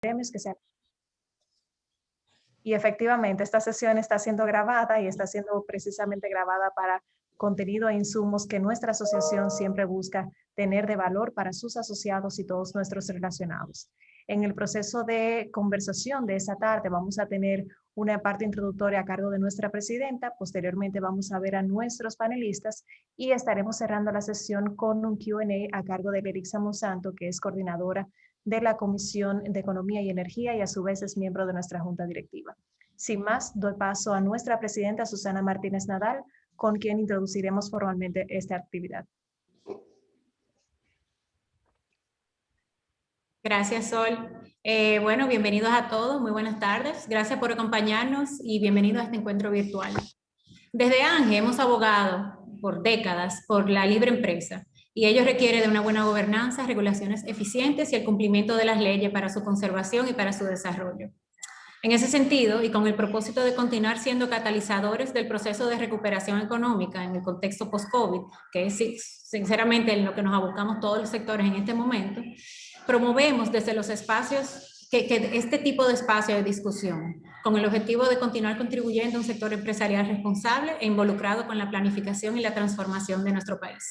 gremios que se... Y efectivamente, esta sesión está siendo grabada y está siendo precisamente grabada para contenido e insumos que nuestra asociación siempre busca tener de valor para sus asociados y todos nuestros relacionados. En el proceso de conversación de esa tarde vamos a tener una parte introductoria a cargo de nuestra presidenta, posteriormente vamos a ver a nuestros panelistas y estaremos cerrando la sesión con un Q&A a cargo de Lerixa Monsanto, que es coordinadora de la Comisión de Economía y Energía y a su vez es miembro de nuestra Junta Directiva. Sin más, doy paso a nuestra presidenta Susana Martínez Nadal, con quien introduciremos formalmente esta actividad. Gracias, Sol. Bueno, bienvenidos a todos, muy buenas tardes. Gracias por acompañarnos y bienvenidos a este encuentro virtual. Desde ANGE hemos abogado por décadas por la libre empresa y ello requiere de una buena gobernanza, regulaciones eficientes y el cumplimiento de las leyes para su conservación y para su desarrollo. En ese sentido, y con el propósito de continuar siendo catalizadores del proceso de recuperación económica en el contexto post-COVID, que es sinceramente en lo que nos abocamos todos los sectores en este momento, promovemos desde los espacios, este tipo de espacio de discusión, con el objetivo de continuar contribuyendo a un sector empresarial responsable e involucrado con la planificación y la transformación de nuestro país.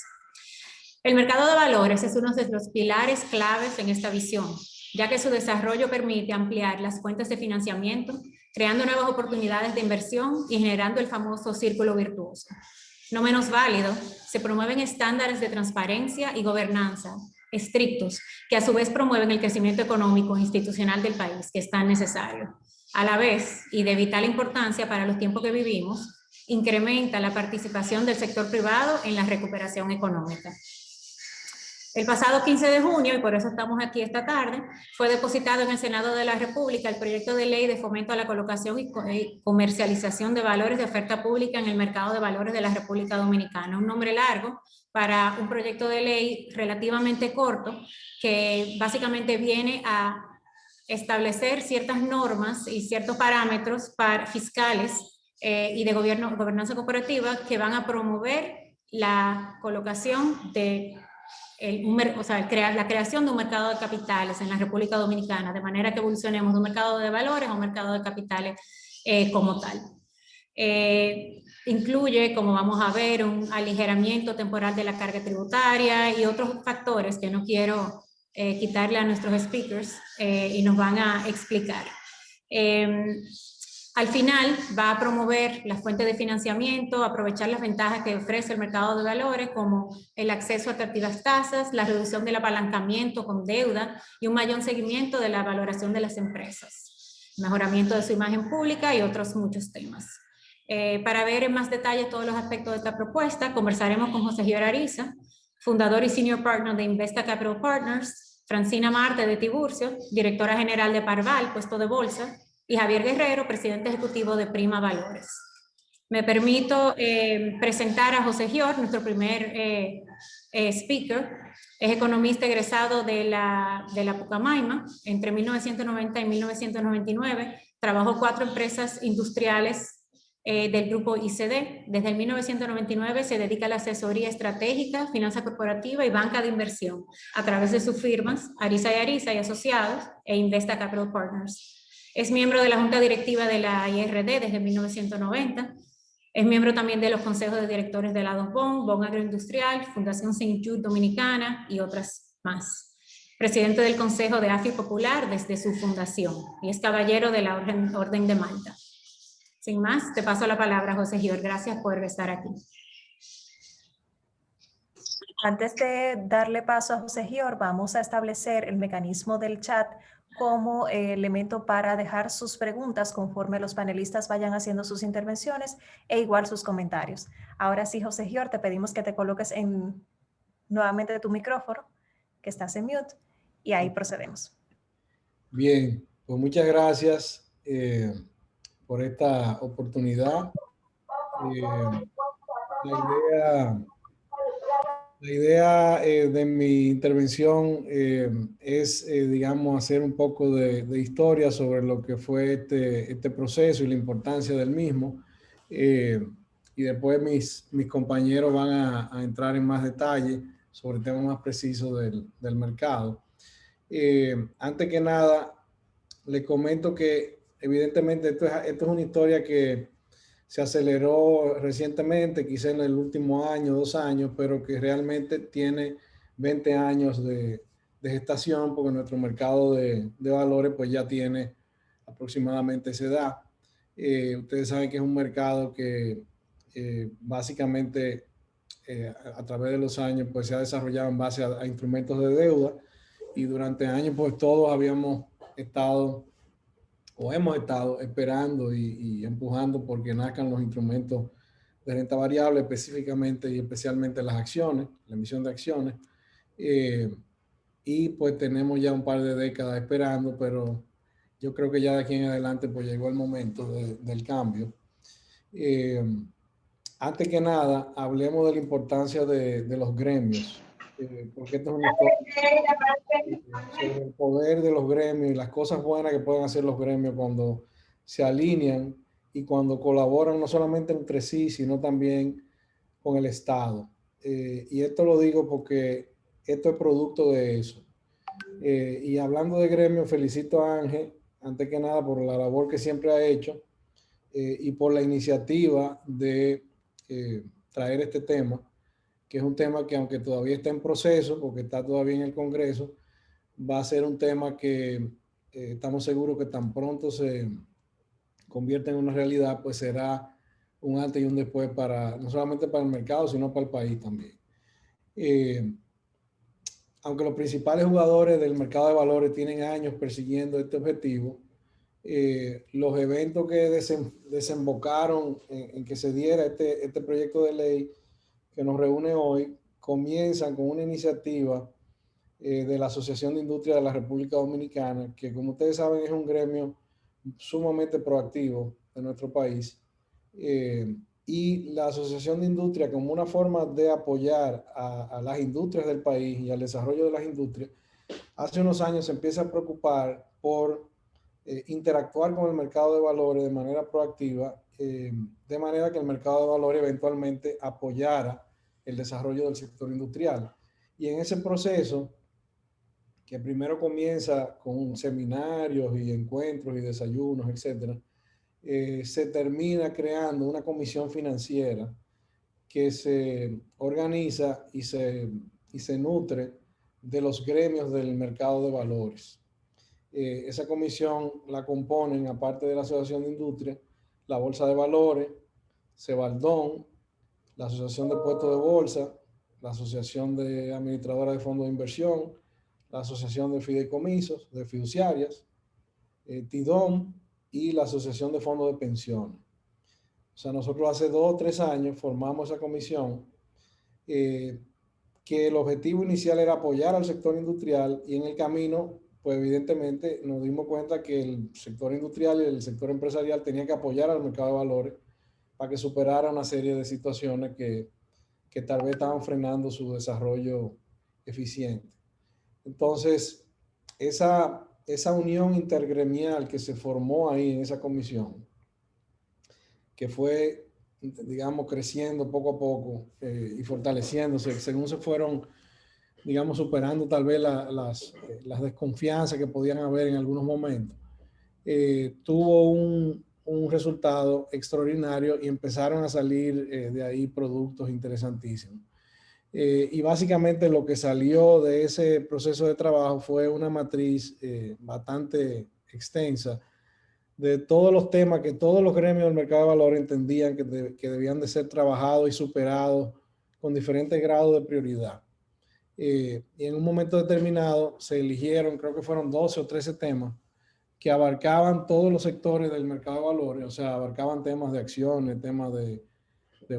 El mercado de valores es uno de los pilares claves en esta visión, ya que su desarrollo permite ampliar las fuentes de financiamiento, creando nuevas oportunidades de inversión y generando el famoso círculo virtuoso. No menos válido, se promueven estándares de transparencia y gobernanza estrictos, que a su vez promueven el crecimiento económico e institucional del país, que es tan necesario. A la vez, y de vital importancia para los tiempos que vivimos, incrementa la participación del sector privado en la recuperación económica. El pasado 15 de junio, y por eso estamos aquí esta tarde, fue depositado en el Senado de la República el proyecto de ley de fomento a la colocación y comercialización de valores de oferta pública en el mercado de valores de la República Dominicana. Un nombre largo para un proyecto de ley relativamente corto que básicamente viene a establecer ciertas normas y ciertos parámetros fiscales y de gobernanza corporativa que van a promover la colocación de la creación de un mercado de capitales en la República Dominicana, de manera que evolucionemos de un mercado de valores a un mercado de capitales como tal. Incluye, como vamos a ver, un aligeramiento temporal de la carga tributaria y otros factores que no quiero quitarle a nuestros speakers y nos van a explicar. Al final va a promover las fuentes de financiamiento, aprovechar las ventajas que ofrece el mercado de valores como el acceso a atractivas tasas, la reducción del apalancamiento con deuda y un mayor seguimiento de la valoración de las empresas, mejoramiento de su imagen pública y otros muchos temas. Para ver en más detalle todos los aspectos de esta propuesta, conversaremos con José Gior Ariza, fundador y senior partner de Investa Capital Partners, Francina Marte de Tiburcio, directora general de Parval, puesto de bolsa, y Javier Guerrero, presidente ejecutivo de Prima Valores. Me permito presentar a José Gior, nuestro primer speaker. Es economista egresado de la Pucamaima. Entre 1990 y 1999 trabajó 4 empresas industriales del grupo ICD. Desde el 1999 se dedica a la asesoría estratégica, finanza corporativa y banca de inversión a través de sus firmas Ariza y Asociados e Investa Capital Partners. Es miembro de la Junta Directiva de la IRD desde 1990. Es miembro también de los consejos de directores de la Bon Agroindustrial, Fundación St. Jude Dominicana y otras más. Presidente del Consejo de AFI Popular desde su fundación y es caballero de la Orden de Malta. Sin más, te paso la palabra, José Gior. Gracias por estar aquí. Antes de darle paso a José Gior, vamos a establecer el mecanismo del chat como elemento para dejar sus preguntas conforme los panelistas vayan haciendo sus intervenciones e igual sus comentarios. Ahora sí, José Gior, te pedimos que te coloques nuevamente tu micrófono, que estás en mute, y ahí procedemos. Bien, pues muchas gracias por esta oportunidad. La idea de mi intervención es, digamos, hacer un poco de historia sobre lo que fue este proceso y la importancia del mismo. Y después mis compañeros van a entrar en más detalle sobre temas más precisos del mercado. Antes que nada, le comento que evidentemente esto es una historia que se aceleró recientemente, quizá en el último año, 2 años, pero que realmente tiene 20 años de gestación, porque nuestro mercado de valores pues ya tiene aproximadamente esa edad. Ustedes saben que es un mercado que básicamente a través de los años pues se ha desarrollado en base a instrumentos de deuda, y durante años pues todos habíamos estado o hemos estado esperando y empujando porque nazcan los instrumentos de renta variable, específicamente y especialmente las acciones, la emisión de acciones. Eh, y pues tenemos ya un par de décadas esperando, pero yo creo que ya de aquí en adelante pues llegó el momento del cambio. Eh, Antes que nada, hablemos de la importancia de los gremios, porque esto es una historia sobre el poder de los gremios y las cosas buenas que pueden hacer los gremios cuando se alinean y cuando colaboran no solamente entre sí, sino también con el Estado. Y esto lo digo porque esto es producto de eso. Y hablando de gremios, felicito a Ángel, antes que nada, por la labor que siempre ha hecho y por la iniciativa de traer este tema, que es un tema que aunque todavía está en proceso, porque está todavía en el Congreso, va a ser un tema que estamos seguros que tan pronto se convierta en una realidad, pues será un antes y un después para, no solamente para el mercado, sino para el país también. Aunque los principales jugadores del mercado de valores tienen años persiguiendo este objetivo, los eventos que desembocaron en que se diera este proyecto de ley que nos reúne hoy comienzan con una iniciativa de la Asociación de Industria de la República Dominicana, que como ustedes saben es un gremio sumamente proactivo de nuestro país. Y la Asociación de Industria, como una forma de apoyar a las industrias del país y al desarrollo de las industrias, hace unos años se empieza a preocupar por interactuar con el mercado de valores de manera proactiva, de manera que el mercado de valores eventualmente apoyara el desarrollo del sector industrial. Y en ese proceso, que primero comienza con seminarios y encuentros y desayunos, etcétera, se termina creando una comisión financiera que se organiza y se nutre de los gremios del mercado de valores. Esa comisión la componen, aparte de la Asociación de Industria, la Bolsa de Valores, Cebaldón, la Asociación de Puestos de Bolsa, la Asociación de Administradoras de Fondos de Inversión, la Asociación de Fideicomisos, de Fiduciarias, TIDOM y la Asociación de Fondos de Pensiones. O sea, nosotros hace 2 o 3 años formamos esa comisión que el objetivo inicial era apoyar al sector industrial y en el camino, pues evidentemente nos dimos cuenta que el sector industrial y el sector empresarial tenían que apoyar al mercado de valores para que superara una serie de situaciones que tal vez estaban frenando su desarrollo eficiente. Entonces, esa unión intergremial que se formó ahí en esa comisión, que fue, digamos, creciendo poco a poco y fortaleciéndose, según se fueron, digamos, superando tal vez las desconfianzas que podían haber en algunos momentos, tuvo un resultado extraordinario y empezaron a salir de ahí productos interesantísimos. Y básicamente lo que salió de ese proceso de trabajo fue una matriz bastante extensa de todos los temas que todos los gremios del mercado de valores entendían que debían de ser trabajados y superados con diferentes grados de prioridad. Y en un momento determinado se eligieron, creo que fueron 12 o 13 temas que abarcaban todos los sectores del mercado de valores, o sea, abarcaban temas de acciones, temas de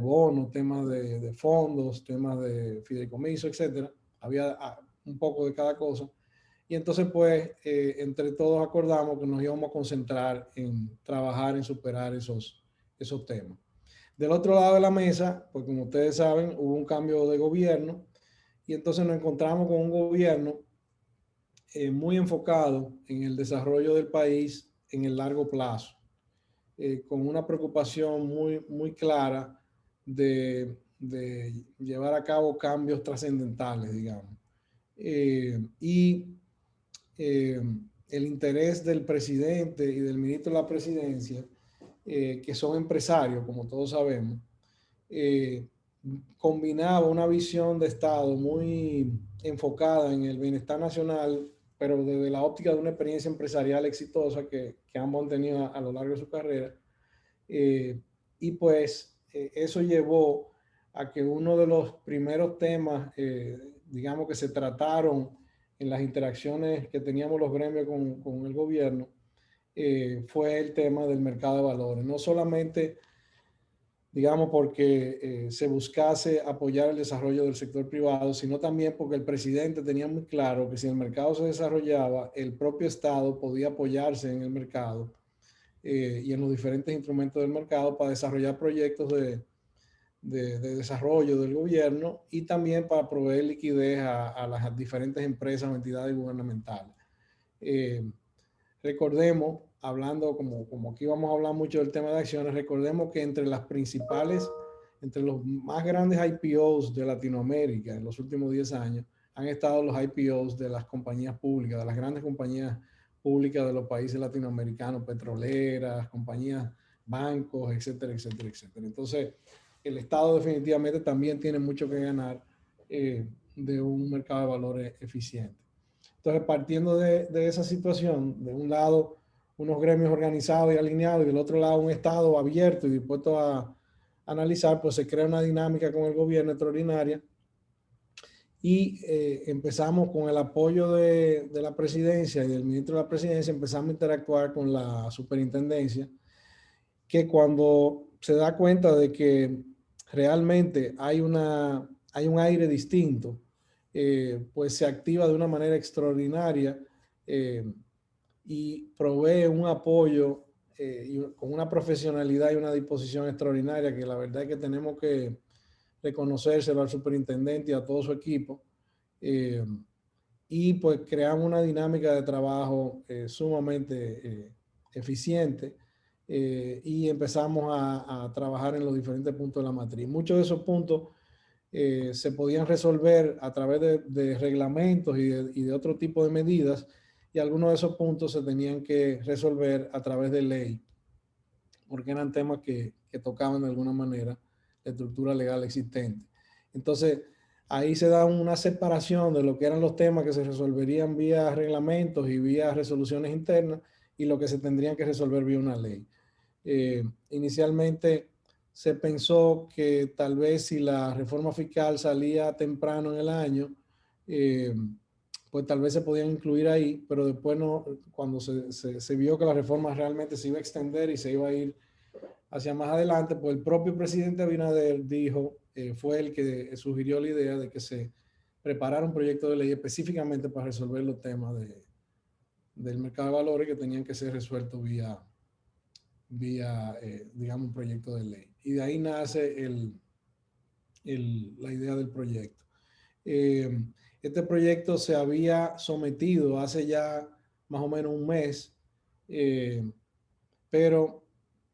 bonos, temas de fondos, temas de fideicomiso, etcétera. Había un poco de cada cosa. Y entonces, pues, entre todos acordamos que nos íbamos a concentrar en trabajar en superar esos temas. Del otro lado de la mesa, pues como ustedes saben, hubo un cambio de gobierno y entonces nos encontramos con un gobierno muy enfocado en el desarrollo del país en el largo plazo, con una preocupación muy clara de llevar a cabo cambios trascendentales, digamos. Y el interés del presidente y del ministro de la presidencia, que son empresarios, como todos sabemos, combinaba una visión de Estado muy enfocada en el bienestar nacional, pero desde la óptica de una experiencia empresarial exitosa que ambos han tenido a lo largo de su carrera. Y pues eso llevó a que uno de los primeros temas, digamos, que se trataron en las interacciones que teníamos los gremios con el gobierno, fue el tema del mercado de valores. No solamente, digamos, porque se buscase apoyar el desarrollo del sector privado, sino también porque el presidente tenía muy claro que si el mercado se desarrollaba, el propio Estado podía apoyarse en el mercado y en los diferentes instrumentos del mercado para desarrollar proyectos de desarrollo del gobierno y también para proveer liquidez a las diferentes empresas o entidades gubernamentales. Recordemos, hablando como aquí vamos a hablar mucho del tema de acciones, recordemos que entre las principales, entre los más grandes IPOs de Latinoamérica en los últimos 10 años, han estado los IPOs de las compañías públicas, de las grandes compañías públicas de los países latinoamericanos, petroleras, compañías, bancos, etcétera, etcétera, etcétera. Entonces, el Estado definitivamente también tiene mucho que ganar de un mercado de valores eficiente. Entonces, partiendo de esa situación, de un lado, unos gremios organizados y alineados, y del otro lado, un Estado abierto y dispuesto a analizar, pues se crea una dinámica con el gobierno extraordinaria y empezamos con el apoyo de la presidencia y del ministro de la presidencia, empezamos a interactuar con la superintendencia, que cuando se da cuenta de que realmente hay un aire distinto, pues se activa de una manera extraordinaria y provee un apoyo con una profesionalidad y una disposición extraordinaria que la verdad es que tenemos que reconocérselo al superintendente y a todo su equipo. Y pues creamos una dinámica de trabajo sumamente eficiente y empezamos a trabajar en los diferentes puntos de la matriz. Muchos de esos puntos se podían resolver a través de reglamentos y de otro tipo de medidas, y algunos de esos puntos se tenían que resolver a través de ley, porque eran temas que tocaban de alguna manera la estructura legal existente. Entonces, ahí se da una separación de lo que eran los temas que se resolverían vía reglamentos y vía resoluciones internas y lo que se tendrían que resolver vía una ley. Inicialmente se pensó que tal vez si la reforma fiscal salía temprano en el año, pues tal vez se podían incluir ahí, pero después no, cuando se vio que la reforma realmente se iba a extender y se iba a ir hacia más adelante, pues el propio presidente Abinader dijo, fue el que sugirió la idea de que se preparara un proyecto de ley específicamente para resolver los temas del mercado de valores que tenían que ser resueltos vía digamos, un proyecto de ley. Y de ahí nace la idea del proyecto. Este proyecto se había sometido hace ya más o menos un mes, pero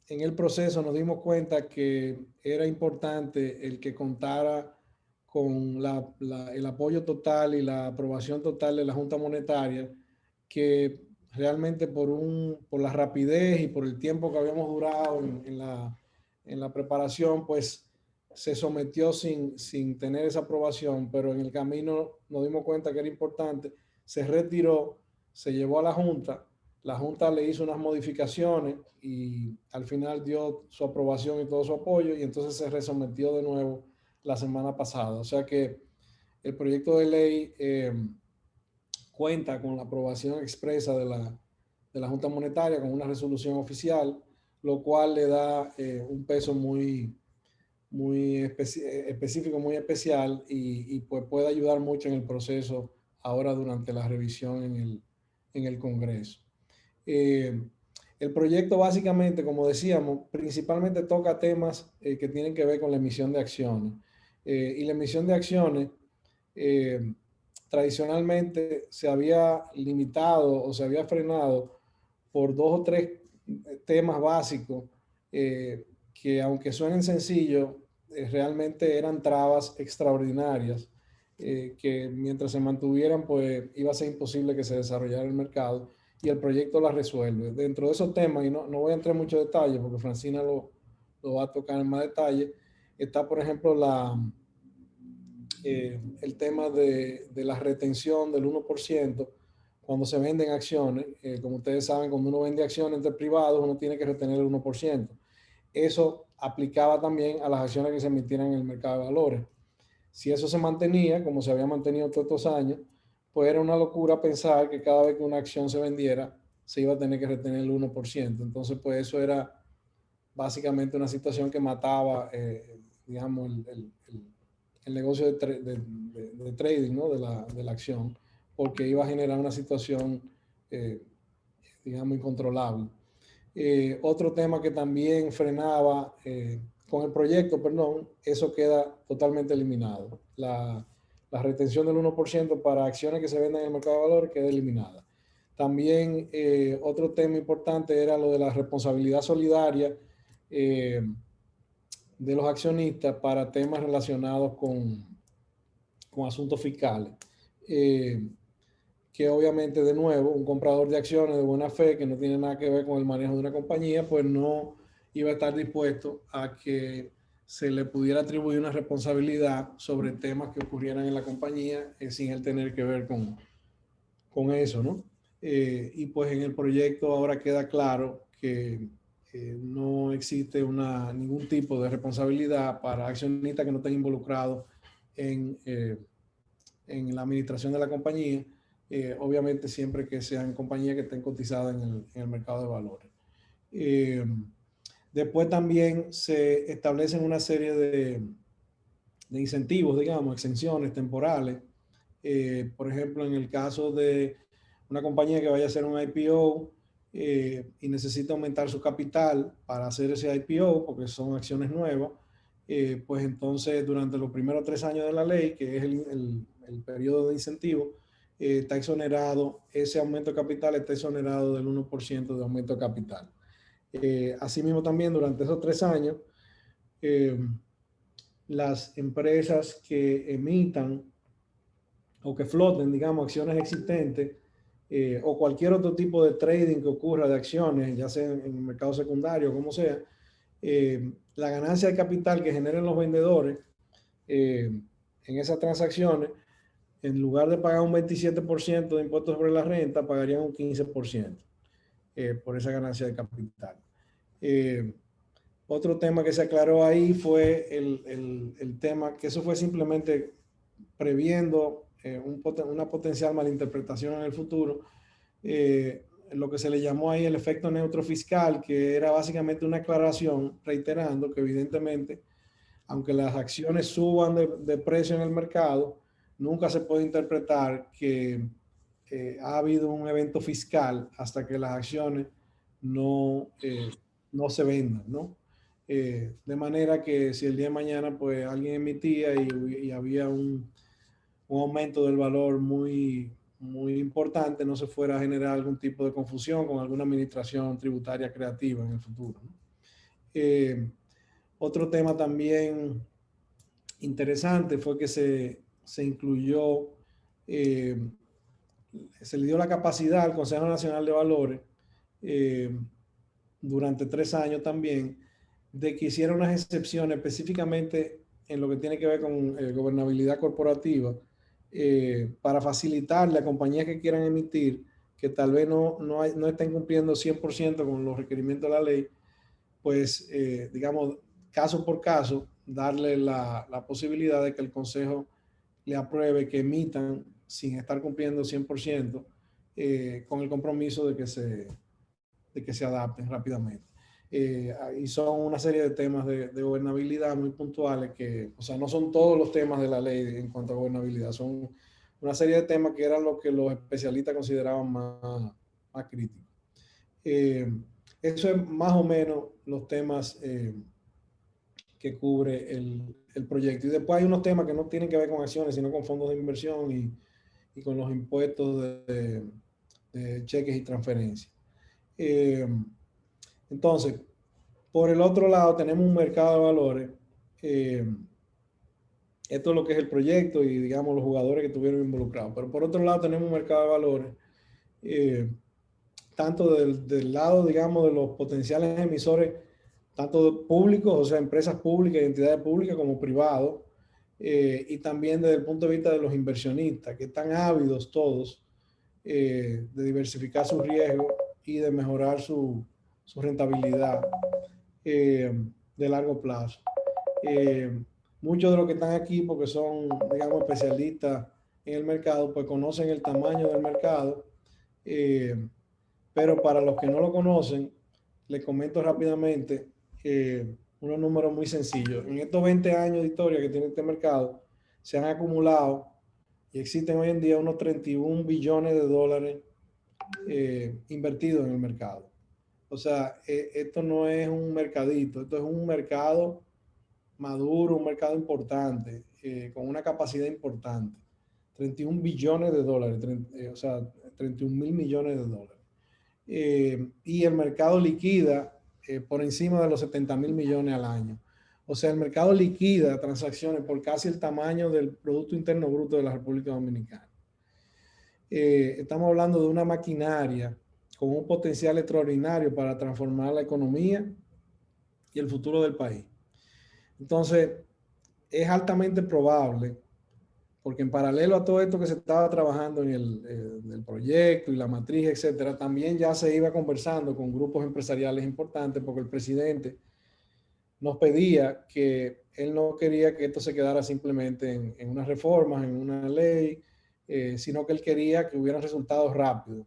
en el proceso nos dimos cuenta que era importante el que contara con el apoyo total y la aprobación total de la Junta Monetaria, que realmente por la rapidez y por el tiempo que habíamos durado en la preparación, pues se sometió sin tener esa aprobación, pero en el camino nos dimos cuenta que era importante, se retiró, se llevó a la Junta le hizo unas modificaciones y al final dio su aprobación y todo su apoyo y entonces se resometió de nuevo la semana pasada. O sea que el proyecto de ley cuenta con la aprobación expresa de la Junta Monetaria, con una resolución oficial, lo cual le da un peso muy específico, muy especial y pues puede ayudar mucho en el proceso ahora durante la revisión en el Congreso. El proyecto básicamente, como decíamos, principalmente toca temas que tienen que ver con la emisión de acciones. Y la emisión de acciones tradicionalmente se había limitado o se había frenado por dos o tres temas básicos que aunque suenen sencillos, realmente eran trabas extraordinarias que mientras se mantuvieran, pues iba a ser imposible que se desarrollara el mercado. y el proyecto la resuelve. Dentro de esos temas, y no voy a entrar en muchos detalles porque Francina lo va a tocar en más detalle, está, por ejemplo, el tema de la retención del 1% cuando se venden acciones. Como ustedes saben, cuando uno vende acciones entre privados, uno tiene que retener el 1%. Eso aplicaba también a las acciones que se emitieran en el mercado de valores. Si eso se mantenía, como se había mantenido todos estos años, pues era una locura pensar que cada vez que una acción se vendiera, se iba a tener que retener el 1%. Entonces, pues eso era básicamente una situación que mataba, digamos, el negocio de trading, ¿no? de la acción, porque iba a generar una situación, digamos, incontrolable. Otro tema que también frenaba con el proyecto, perdón, eso queda totalmente eliminado. La retención del 1% para acciones que se venden en el mercado de valores queda eliminada. También otro tema importante era lo de la responsabilidad solidaria de los accionistas para temas relacionados con asuntos fiscales. Que obviamente, de nuevo, un comprador de acciones de buena fe que no tiene nada que ver con el manejo de una compañía, pues no iba a estar dispuesto a que se le pudiera atribuir una responsabilidad sobre temas que ocurrieran en la compañía sin él tener que ver con eso, ¿no? Y pues en el proyecto ahora queda claro que no existe ningún tipo de responsabilidad para accionistas que no estén involucrados en la administración de la compañía, obviamente siempre que sean compañías que estén cotizadas en el mercado de valores. Después también se establecen una serie de incentivos, digamos, exenciones temporales. Por ejemplo, en el caso de una compañía que vaya a hacer un IPO y necesita aumentar su capital para hacer ese IPO, porque son acciones nuevas, pues entonces durante los primeros 3 años de la ley, que es el periodo de incentivo, está exonerado, ese aumento de capital está exonerado del 1% de aumento de capital. Asimismo también durante esos 3 años, las empresas que emitan o que floten, digamos, acciones existentes o cualquier otro tipo de trading que ocurra de acciones, ya sea en el mercado secundario, como sea, la ganancia de capital que generen los vendedores en esas transacciones, en lugar de pagar un 27% de impuestos sobre la renta, pagarían un 15% por esa ganancia de capital. Otro tema que se aclaró ahí fue el tema, que eso fue simplemente previendo una potencial malinterpretación en el futuro, lo que se le llamó ahí el efecto neutro fiscal, que era básicamente una aclaración reiterando que evidentemente, aunque las acciones suban de precio en el mercado, nunca se puede interpretar que ha habido un evento fiscal hasta que las acciones no se vendan, ¿no? De manera que si el día de mañana pues alguien emitía y había un aumento del valor muy importante, no se fuera a generar algún tipo de confusión con alguna administración tributaria creativa en el futuro, ¿no? Otro tema también interesante fue que se incluyó, se le dio la capacidad al Consejo Nacional de Valores durante 3 años también de que hiciera unas excepciones específicamente en lo que tiene que ver con gobernabilidad corporativa para facilitarle a compañías que quieran emitir, que tal vez no estén cumpliendo 100% con los requerimientos de la ley, pues digamos, caso por caso, darle la posibilidad de que el Consejo le apruebe que emitan sin estar cumpliendo 100% con el compromiso de que se adapten rápidamente. Y son una serie de temas de gobernabilidad muy puntuales que, o sea, no son todos los temas de la ley en cuanto a gobernabilidad, son una serie de temas que eran lo que los especialistas consideraban más críticos. Eso es más o menos los temas que cubre el proyecto. Y después hay unos temas que no tienen que ver con acciones, sino con fondos de inversión y con los impuestos de cheques y transferencias. Entonces, por el otro lado, tenemos un mercado de valores. Esto es lo que es el proyecto y, digamos, los jugadores que estuvieron involucrados. Pero por otro lado, tenemos un mercado de valores tanto del lado, digamos, de los potenciales emisores, tanto públicos, o sea, empresas públicas, entidades públicas como privados, y también desde el punto de vista de los inversionistas, que están ávidos todos de diversificar su riesgo y de mejorar su rentabilidad de largo plazo. Muchos de los que están aquí, porque son, digamos, especialistas en el mercado, pues conocen el tamaño del mercado, pero para los que no lo conocen, les comento rápidamente unos números muy sencillos. En estos 20 años de historia que tiene este mercado, se han acumulado y existen hoy en día unos 31 billones de dólares invertidos en el mercado. O sea, esto no es un mercadito, esto es un mercado maduro, un mercado importante, con una capacidad importante. 31 billones de dólares, o sea, 31 mil millones de dólares. Y el mercado liquida por encima de los 70 mil millones al año. O sea, el mercado liquida transacciones por casi el tamaño del Producto Interno Bruto de la República Dominicana. Estamos hablando de una maquinaria con un potencial extraordinario para transformar la economía y el futuro del país. Entonces, es altamente probable, porque en paralelo a todo esto que se estaba trabajando en el proyecto y la matriz, etcétera, también ya se iba conversando con grupos empresariales importantes, porque el presidente nos pedía que él no quería que esto se quedara simplemente en unas reformas, en una ley, sino que él quería que hubieran resultados rápidos.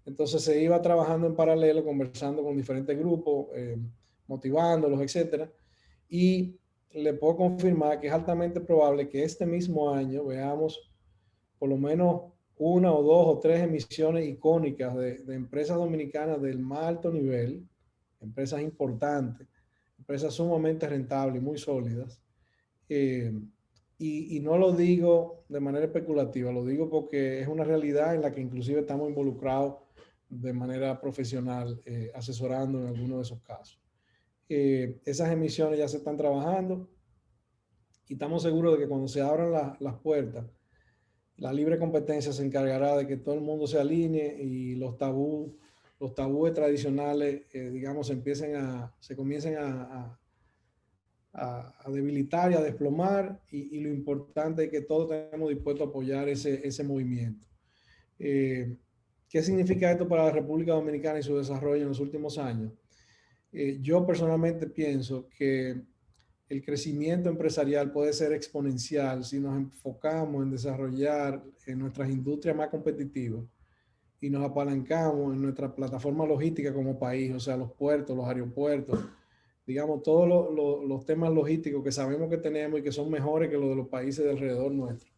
Entonces se iba trabajando en paralelo, conversando con diferentes grupos, motivándolos, etcétera. Y le puedo confirmar que es altamente probable que este mismo año veamos por lo menos una o dos o tres emisiones icónicas de empresas dominicanas del más alto nivel, empresas importantes, empresas sumamente rentables y muy sólidas. Y no lo digo de manera especulativa, lo digo porque es una realidad en la que inclusive estamos involucrados de manera profesional, asesorando en algunos de esos casos. Esas emisiones ya se están trabajando y estamos seguros de que cuando se abran las puertas, la libre competencia se encargará de que todo el mundo se alinee y los tabúes tradicionales, digamos, se comiencen a debilitar y a desplomar, y lo importante es que todos estemos dispuestos a apoyar ese movimiento. ¿Qué significa esto para la República Dominicana y su desarrollo en los últimos años? Yo personalmente pienso que el crecimiento empresarial puede ser exponencial si nos enfocamos en desarrollar nuestras industrias más competitivas y nos apalancamos en nuestra plataforma logística como país, o sea, los puertos, los aeropuertos, digamos, todos los temas logísticos que sabemos que tenemos y que son mejores que los de los países de alrededor nuestro,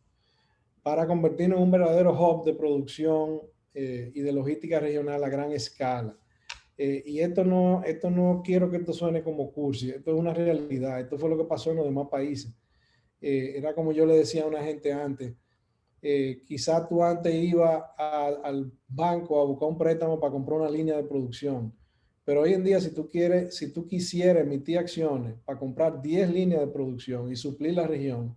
para convertirnos en un verdadero hub de producción y de logística regional a gran escala. Y esto no quiero que esto suene como cursi, esto es una realidad, esto fue lo que pasó en los demás países. Era como yo le decía a una gente antes, quizá tú antes ibas al banco a buscar un préstamo para comprar una línea de producción, pero hoy en día si tú quisieras emitir acciones para comprar 10 líneas de producción y suplir la región,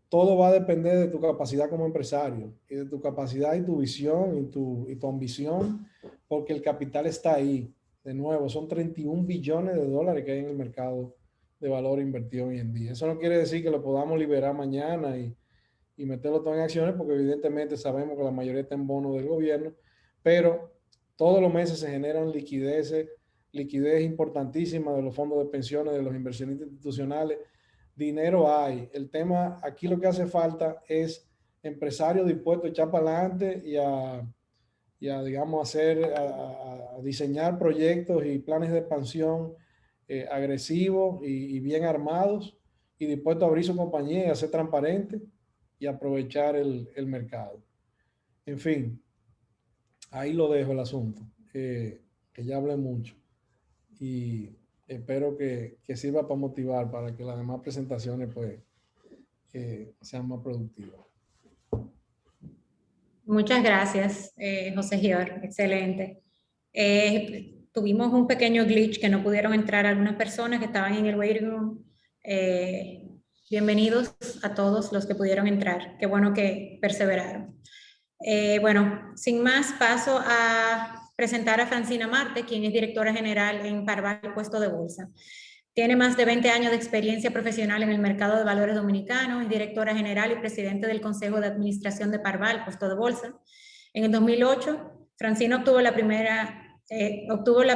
todo va a depender de tu capacidad como empresario y de tu capacidad y tu visión y tu ambición, porque el capital está ahí. De nuevo, son 31 billones de dólares que hay en el mercado de valor invertido hoy en día. Eso no quiere decir que lo podamos liberar mañana y meterlo todo en acciones, porque evidentemente sabemos que la mayoría está en bonos del gobierno, pero todos los meses se generan liquidez importantísima de los fondos de pensiones, de los inversionistas institucionales. Dinero hay. El tema, aquí lo que hace falta es empresarios dispuestos a echar para adelante y a digamos, a diseñar proyectos y planes de expansión agresivos y bien armados, y dispuestos a abrir su compañía y a ser transparente y aprovechar el mercado. En fin, ahí lo dejo el asunto, que ya hablé mucho. Y espero que sirva para motivar, para que las demás presentaciones pues sean más productivas. Muchas gracias, José Gior, excelente. Tuvimos un pequeño glitch que no pudieron entrar algunas personas que estaban en el waiting room. Bienvenidos a todos los que pudieron entrar. Qué bueno que perseveraron. Bueno, sin más, paso a presentar a Francina Marte, quien es directora general en Parval Puesto de Bolsa. Tiene más de 20 años de experiencia profesional en el mercado de valores dominicano, es directora general y presidente del Consejo de Administración de Parval Puesto de Bolsa. En el 2008, Francina obtuvo la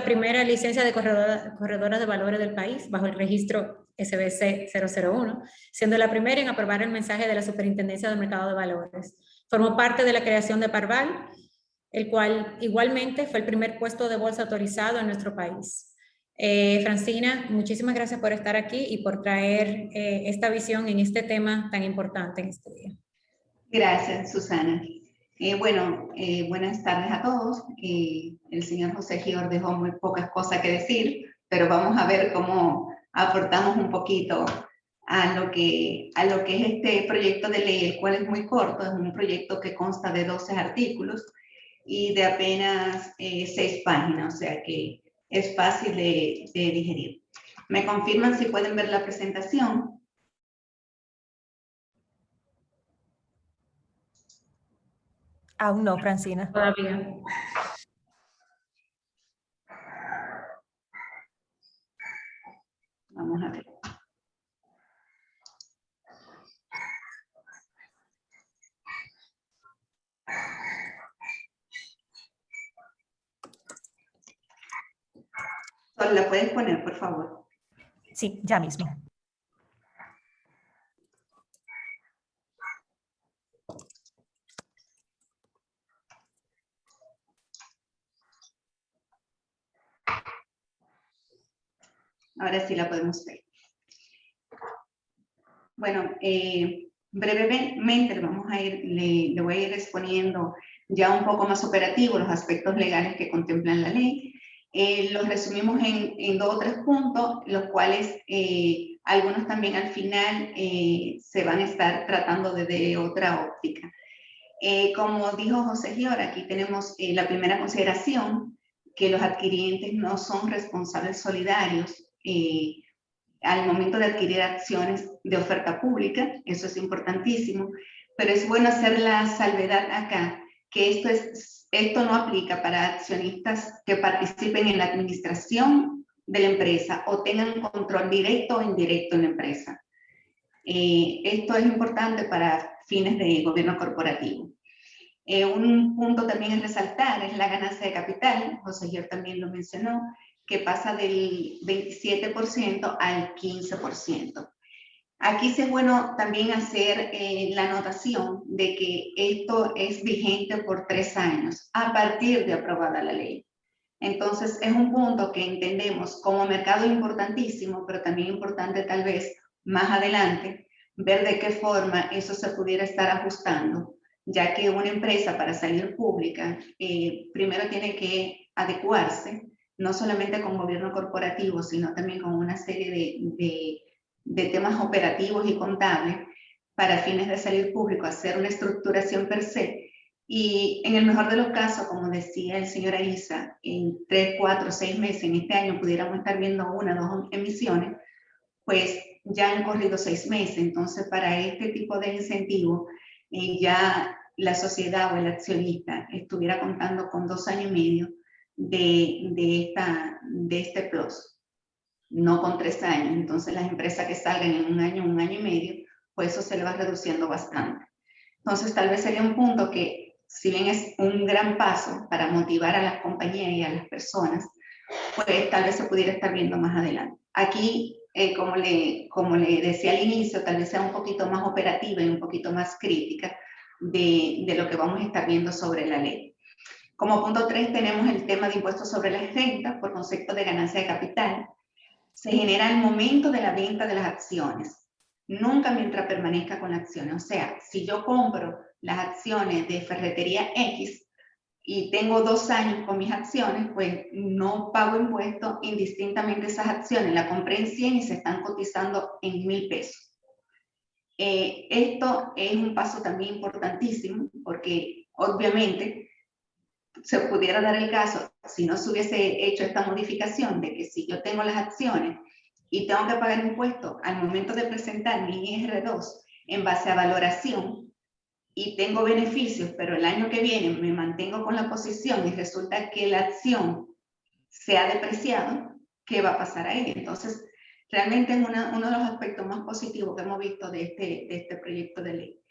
primera licencia de corredora de valores del país bajo el registro SBC 001, siendo la primera en aprobar el mensaje de la Superintendencia del Mercado de Valores. Formó parte de la creación de Parval, el cual igualmente fue el primer puesto de bolsa autorizado en nuestro país. Francina, muchísimas gracias por estar aquí y por traer esta visión en este tema tan importante en este día. Gracias, Susana. Buenas tardes a todos. El señor José Gior dejó muy pocas cosas que decir, pero vamos a ver cómo aportamos un poquito a lo que es este proyecto de ley, el cual es muy corto, es un proyecto que consta de 12 artículos y de apenas 6 páginas, o sea que es fácil de digerir. ¿Me confirman si pueden ver la presentación? Aún no, Francina. Todavía. Vamos a ver. ¿La puedes poner, por favor? Sí, ya mismo. Ahora sí la podemos ver. Bueno, brevemente le voy a ir exponiendo ya un poco más operativo los aspectos legales que contemplan la ley. Los resumimos en 2 o 3 puntos, los cuales algunos también al final se van a estar tratando desde otra óptica. Como dijo José Gior, aquí tenemos la primera consideración, que los adquirientes no son responsables solidarios al momento de adquirir acciones de oferta pública. Eso es importantísimo, pero es bueno hacer la salvedad acá, que esto no aplica para accionistas que participen en la administración de la empresa o tengan control directo o indirecto en la empresa. Esto es importante para fines de gobierno corporativo. Un punto también es resaltar es la ganancia de capital. José Gior también lo mencionó, que pasa del 27% al 15%. Aquí sí es bueno también hacer la anotación de que esto es vigente por 3 años a partir de aprobada la ley. Entonces es un punto que entendemos como mercado importantísimo, pero también importante tal vez más adelante ver de qué forma eso se pudiera estar ajustando, ya que una empresa para salir pública primero tiene que adecuarse, no solamente con gobierno corporativo, sino también con una serie de temas operativos y contables para fines de salir público, hacer una estructuración per se. Y en el mejor de los casos, como decía el señor Aiza, en 3, 4, 6 meses en este año pudiéramos estar viendo 1 o 2 emisiones, pues ya han corrido 6 meses. Entonces, para este tipo de incentivo, ya la sociedad o el accionista estuviera contando con 2 años y medio de este plus, no con 3 años. Entonces, las empresas que salgan en 1 año y medio, pues eso se le va reduciendo bastante. Entonces, tal vez sería un punto que, si bien es un gran paso para motivar a las compañías y a las personas, pues tal vez se pudiera estar viendo más adelante. Aquí, como le decía al inicio, tal vez sea un poquito más operativa y un poquito más crítica de lo que vamos a estar viendo sobre la ley. Como punto 3 tenemos el tema de impuestos sobre las rentas por concepto de ganancia de capital. Se genera al momento de la venta de las acciones, nunca mientras permanezca con las acciones. O sea, si yo compro las acciones de Ferretería X y tengo 2 años con mis acciones, pues no pago impuestos indistintamente esas acciones. La compré en 100 y se están cotizando en 1,000 pesos. Esto es un paso también importantísimo porque obviamente se pudiera dar el caso, si no se hubiese hecho esta modificación, de que si yo tengo las acciones y tengo que pagar impuestos al momento de presentar mi IR2 en base a valoración, y tengo beneficios, pero el año que viene me mantengo con la posición y resulta que la acción se ha depreciado, ¿qué va a pasar ahí? Entonces, realmente es uno de los aspectos más positivos que hemos visto de este proyecto de ley.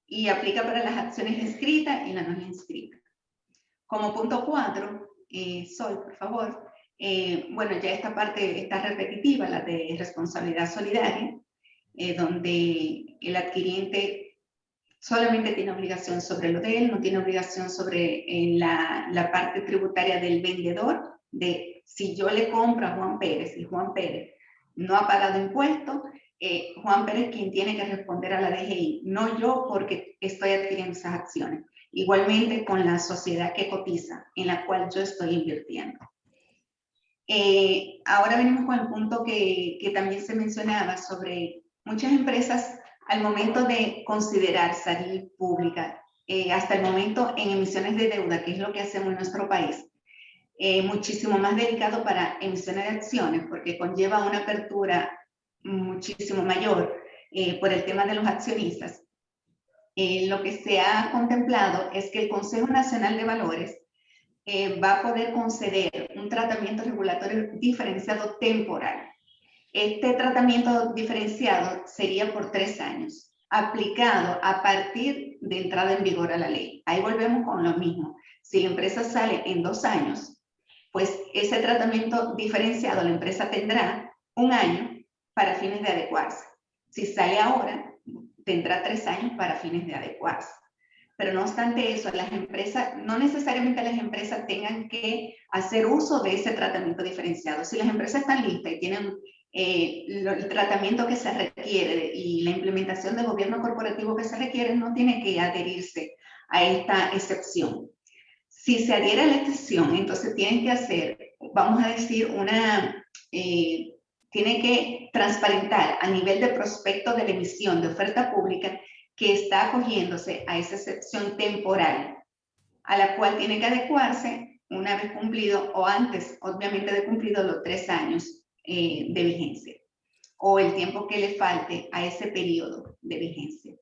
Y aplica para las acciones inscritas y las no inscritas. Como punto 4, Sol, por favor, bueno, ya esta parte está repetitiva, la de responsabilidad solidaria, donde el adquiriente solamente tiene obligación sobre lo de él, no tiene obligación sobre la parte tributaria del vendedor, de si yo le compro a Juan Pérez y Juan Pérez no ha pagado impuestos, Juan Pérez quien tiene que responder a la DGI, no yo porque estoy adquiriendo esas acciones. Igualmente con la sociedad que cotiza, en la cual yo estoy invirtiendo. Ahora venimos con el punto que también se mencionaba sobre muchas empresas al momento de considerar salir pública, hasta el momento en emisiones de deuda, que es lo que hacemos en nuestro país, muchísimo más delicado para emisiones de acciones, porque conlleva una apertura muchísimo mayor por el tema de los accionistas. Lo que se ha contemplado es que el Consejo Nacional de Valores va a poder conceder un tratamiento regulatorio diferenciado temporal. Este tratamiento diferenciado sería por 3 años, aplicado a partir de entrada en vigor a la ley. Ahí volvemos con lo mismo. Si la empresa sale en 2 años, pues ese tratamiento diferenciado la empresa tendrá 1 año para fines de adecuarse. Si sale ahora, tendrá 3 años para fines de adecuarse. Pero no obstante eso, las empresas, no necesariamente las empresas tengan que hacer uso de ese tratamiento diferenciado. Si las empresas están listas y tienen el tratamiento que se requiere y la implementación del gobierno corporativo que se requiere, no tiene que adherirse a esta excepción. Si se adhiere a la excepción, entonces tienen que hacer, vamos a decir, tiene que transparentar a nivel de prospecto de la emisión de oferta pública que está acogiéndose a esa excepción temporal, a la cual tiene que adecuarse una vez cumplido o antes, obviamente, de cumplido los 3 años de vigencia o el tiempo que le falte a ese periodo de vigencia.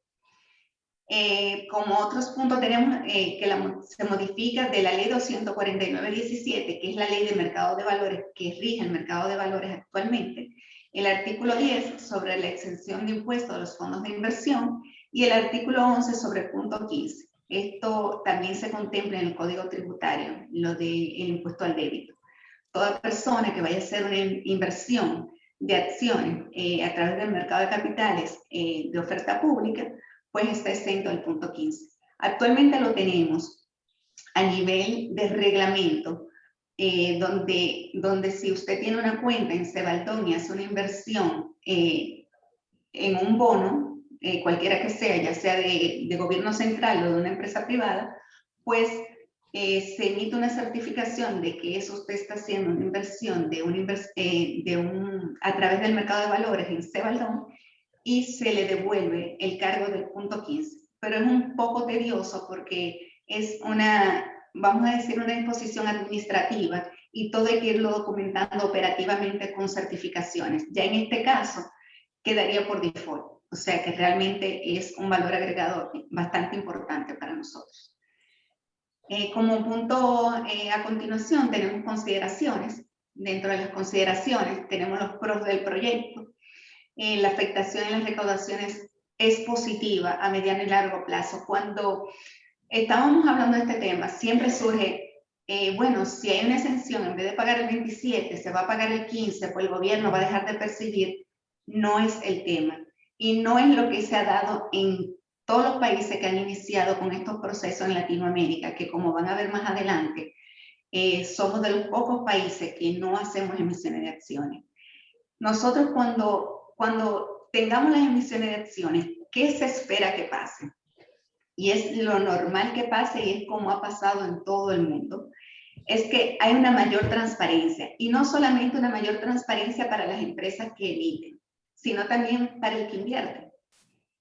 Como otros puntos tenemos que se modifica de la ley 249/17, que es la ley de mercado de valores que rige el mercado de valores actualmente, el artículo 10 sobre la exención de impuestos a los fondos de inversión y el artículo 11 sobre el punto 15. Esto también se contempla en el Código Tributario, lo del impuesto al débito. Toda persona que vaya a hacer una inversión de acciones a través del mercado de capitales de oferta pública, pues está exento del punto 15. Actualmente lo tenemos a nivel de reglamento, donde si usted tiene una cuenta en Cebaldón y hace una inversión en un bono, cualquiera que sea, ya sea de gobierno central o de una empresa privada, pues se emite una certificación de que eso usted está haciendo una inversión a través del mercado de valores en Cebaldón y se le devuelve el cargo del punto 15. Pero es un poco tedioso porque es vamos a decir, una disposición administrativa y todo hay que irlo documentando operativamente con certificaciones. Ya en este caso quedaría por default, o sea que realmente es un valor agregado bastante importante para nosotros. Como punto a continuación tenemos consideraciones. Dentro de las consideraciones tenemos los pros del proyecto. La afectación en las recaudaciones es positiva a mediano y largo plazo. Cuando estábamos hablando de este tema, siempre surge, bueno, si hay una exención, en vez de pagar el 27, se va a pagar el 15, pues el gobierno va a dejar de percibir. No es el tema. Y no es lo que se ha dado en todos los países que han iniciado con estos procesos en Latinoamérica, que como van a ver más adelante, somos de los pocos países que no hacemos emisiones de acciones. Nosotros cuando tengamos las emisiones de acciones, ¿qué se espera que pase? Y es lo normal que pase y es como ha pasado en todo el mundo, es que hay una mayor transparencia y no solamente una mayor transparencia para las empresas que emiten, sino también para el que invierte,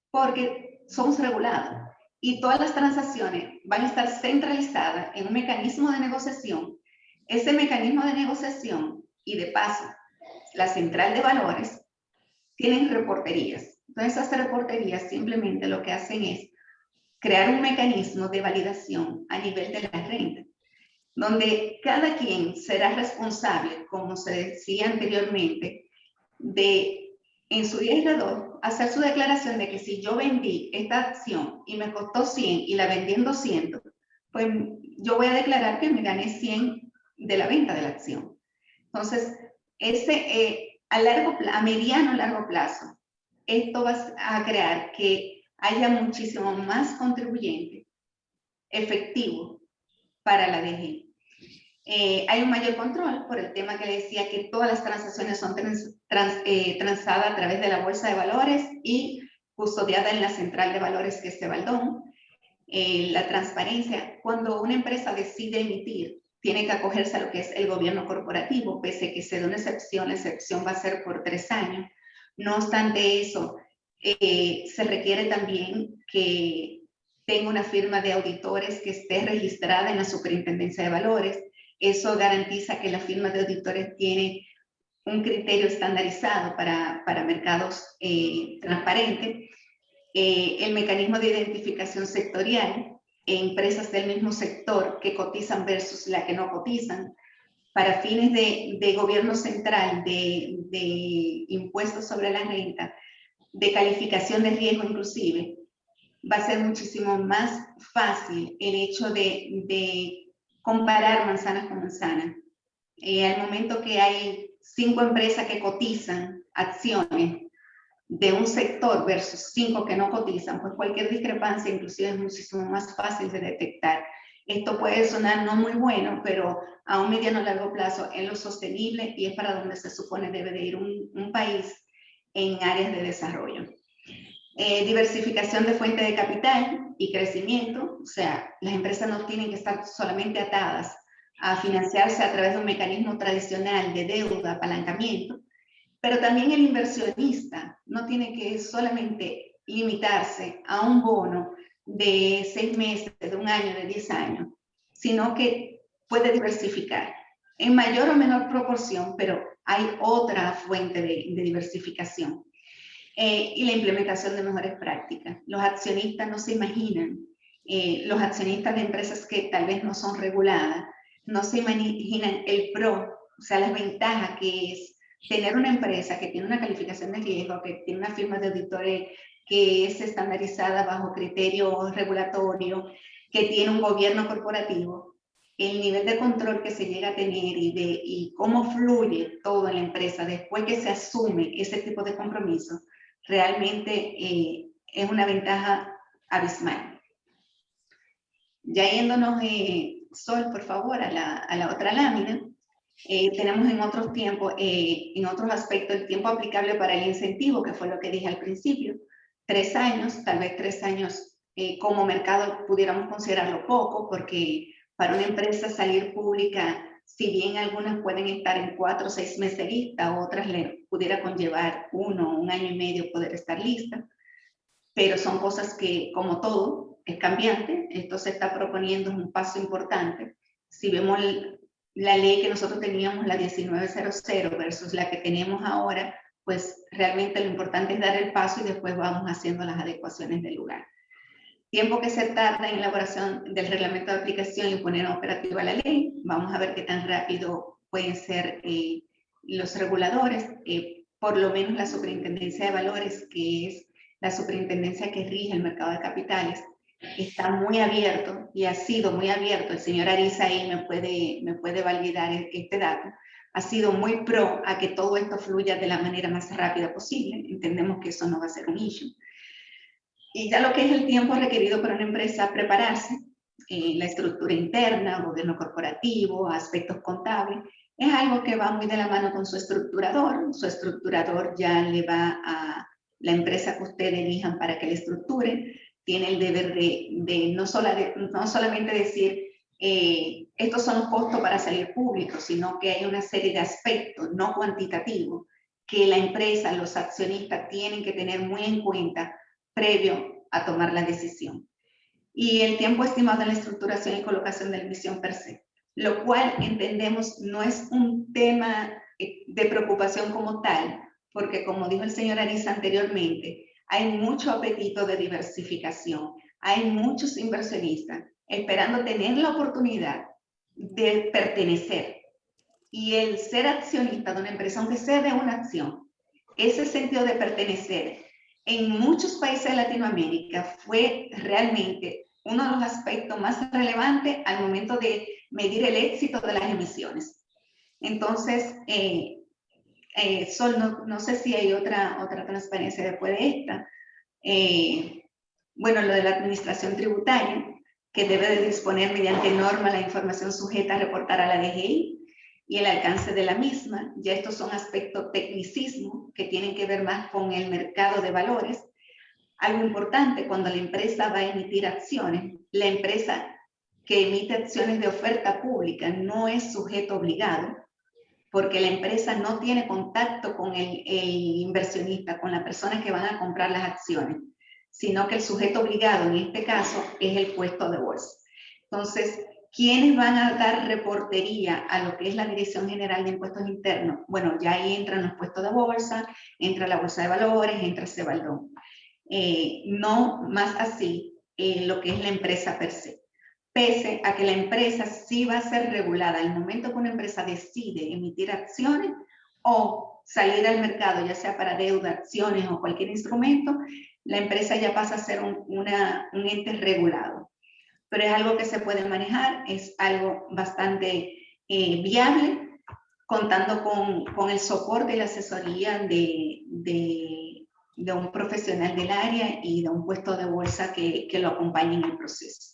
porque somos regulados y todas las transacciones van a estar centralizadas en un mecanismo de negociación. Ese mecanismo de negociación y de paso, la central de valores, tienen reporterías. Entonces esas reporterías simplemente lo que hacen es crear un mecanismo de validación a nivel de la renta, donde cada quien será responsable, como se decía anteriormente, de en su día aislado hacer su declaración de que si yo vendí esta acción y me costó 100 y la vendí en 200, pues yo voy a declarar que me gané 100 de la venta de la acción. Entonces, a mediano o largo plazo, esto va a crear que haya muchísimo más contribuyentes efectivos para la DG. Hay un mayor control por el tema que le decía que todas las transacciones son transadas a través de la bolsa de valores y custodiada en la central de valores que es Cebaldón. La transparencia, cuando una empresa decide emitir, tiene que acogerse a lo que es el gobierno corporativo, pese a que se da una excepción, la excepción va a ser por 3 años. No obstante eso, se requiere también que tenga una firma de auditores que esté registrada en la Superintendencia de Valores. Eso garantiza que la firma de auditores tiene un criterio estandarizado para mercados transparentes. El mecanismo de identificación sectorial, empresas del mismo sector que cotizan versus la que no cotizan, para fines de gobierno central, de impuestos sobre la renta, de calificación de riesgo inclusive, va a ser muchísimo más fácil el hecho de comparar manzanas con manzanas. Al momento que hay 5 empresas que cotizan acciones de un sector versus 5 que no cotizan, pues cualquier discrepancia inclusive es muchísimo más fácil de detectar. Esto puede sonar no muy bueno, pero a un mediano o largo plazo es lo sostenible y es para donde se supone debe de ir un país en áreas de desarrollo. Diversificación de fuente de capital y crecimiento, o sea, las empresas no tienen que estar solamente atadas a financiarse a través de un mecanismo tradicional de deuda, apalancamiento, pero también el inversionista no tiene que solamente limitarse a un bono de 6 meses, de 1 año, de 10 años, sino que puede diversificar en mayor o menor proporción, pero hay otra fuente de diversificación. Y la implementación de mejores prácticas. Los accionistas no se imaginan, los accionistas de empresas que tal vez no son reguladas, no se imaginan el pro, o sea, las ventajas que es tener una empresa que tiene una calificación de riesgo, que tiene una firma de auditores que es estandarizada bajo criterios regulatorios, que tiene un gobierno corporativo, el nivel de control que se llega a tener y cómo fluye todo en la empresa después que se asume ese tipo de compromiso, realmente es una ventaja abismal. Ya yéndonos, Sol, por favor, a la otra lámina. Tenemos en otros tiempos, en otros aspectos, el tiempo aplicable para el incentivo, que fue lo que dije al principio. 3 años, tal vez 3 años como mercado pudiéramos considerarlo poco, porque para una empresa salir pública, si bien algunas pueden estar en 4 o 6 meses lista, otras le pudiera conllevar 1 año y medio poder estar lista, pero son cosas que, como todo, es cambiante. Esto se está proponiendo, es un paso importante. Si vemos la ley que nosotros teníamos, la 1900 versus la que tenemos ahora, pues realmente lo importante es dar el paso y después vamos haciendo las adecuaciones del lugar. Tiempo que se tarda en elaboración del reglamento de aplicación y poner operativa la ley. Vamos a ver qué tan rápido pueden ser los reguladores. Por lo menos la Superintendencia de Valores, que es la superintendencia que rige el mercado de capitales, está muy abierto y ha sido muy abierto. El señor Ariza ahí me puede validar este dato. Ha sido muy pro a que todo esto fluya de la manera más rápida posible. Entendemos que eso no va a ser un issue. Y ya lo que es el tiempo requerido para una empresa prepararse, la estructura interna, gobierno corporativo, aspectos contables, es algo que va muy de la mano con su estructurador. Su estructurador ya le va a la empresa que ustedes elijan para que le estructure. Tiene el deber de no solamente decir estos son los costos para salir público, sino que hay una serie de aspectos no cuantitativos que la empresa, los accionistas tienen que tener muy en cuenta previo a tomar la decisión. Y el tiempo estimado en la estructuración y colocación de la emisión per se, lo cual entendemos no es un tema de preocupación como tal, porque como dijo el señor Ariza anteriormente, hay mucho apetito de diversificación. hay muchos inversionistas esperando tener la oportunidad de pertenecer. Y el ser accionista de una empresa, aunque sea de una acción, ese sentido de pertenecer en muchos países de Latinoamérica fue realmente uno de los aspectos más relevantes al momento de medir el éxito de las emisiones. Entonces, Sol, no sé si hay otra transparencia después de esta. Bueno, lo de la administración tributaria, que debe de disponer mediante norma la información sujeta a reportar a la DGI y el alcance de la misma. Ya estos son aspectos tecnicismo que tienen que ver más con el mercado de valores. Algo importante, cuando la empresa va a emitir acciones, la empresa que emite acciones de oferta pública no es sujeto obligado, porque la empresa no tiene contacto con el inversionista, con la persona que van a comprar las acciones, sino que el sujeto obligado en este caso es el puesto de bolsa. Entonces, ¿quiénes van a dar reportería a lo que es la Dirección General de Impuestos Internos? Bueno, ya ahí entran los puestos de bolsa, entra la Bolsa de Valores, entra Cebaldón. No más así lo que es la empresa per se. Pese a que la empresa sí va a ser regulada al momento que una empresa decide emitir acciones o salir al mercado, ya sea para deuda, acciones o cualquier instrumento, la empresa ya pasa a ser un ente regulado. Pero es algo que se puede manejar, es algo bastante viable, contando con el soporte y la asesoría de un profesional del área y de un puesto de bolsa que lo acompañe en el proceso.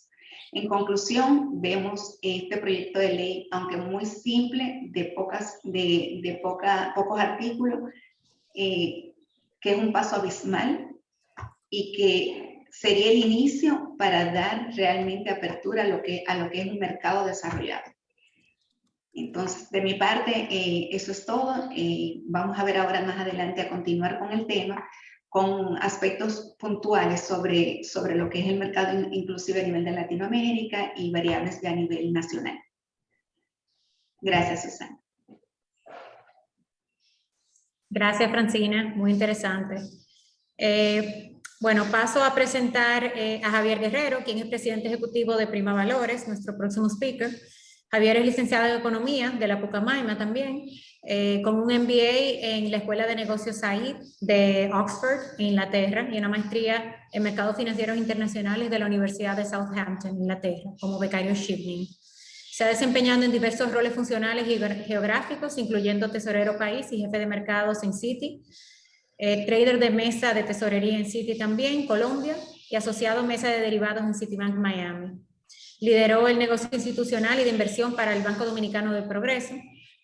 En conclusión, vemos este proyecto de ley, aunque muy simple, de pocos artículos, que es un paso abismal y que sería el inicio para dar realmente apertura a lo que es un mercado desarrollado. Entonces, de mi parte, eso es todo. Vamos a ver ahora más adelante a continuar con el tema, con aspectos puntuales sobre lo que es el mercado inclusive a nivel de Latinoamérica y variables ya a nivel nacional. Gracias, Susana. Gracias, Francina. Muy interesante. Bueno, paso a presentar a Javier Guerrero, quien es presidente ejecutivo de Prima Valores, nuestro próximo speaker. Javier es licenciado en Economía de la Pucamaima también, con un MBA en la Escuela de Negocios Said de Oxford, en Inglaterra, y una maestría en Mercados Financieros Internacionales de la Universidad de Southampton, Inglaterra, como becario Shipning. Se ha desempeñado en diversos roles funcionales y geográficos, incluyendo tesorero país y jefe de mercados en Citi, trader de mesa de tesorería en Citi también, Colombia, y asociado mesa de derivados en Citibank Miami. Lideró el negocio institucional y de inversión para el Banco Dominicano del Progreso.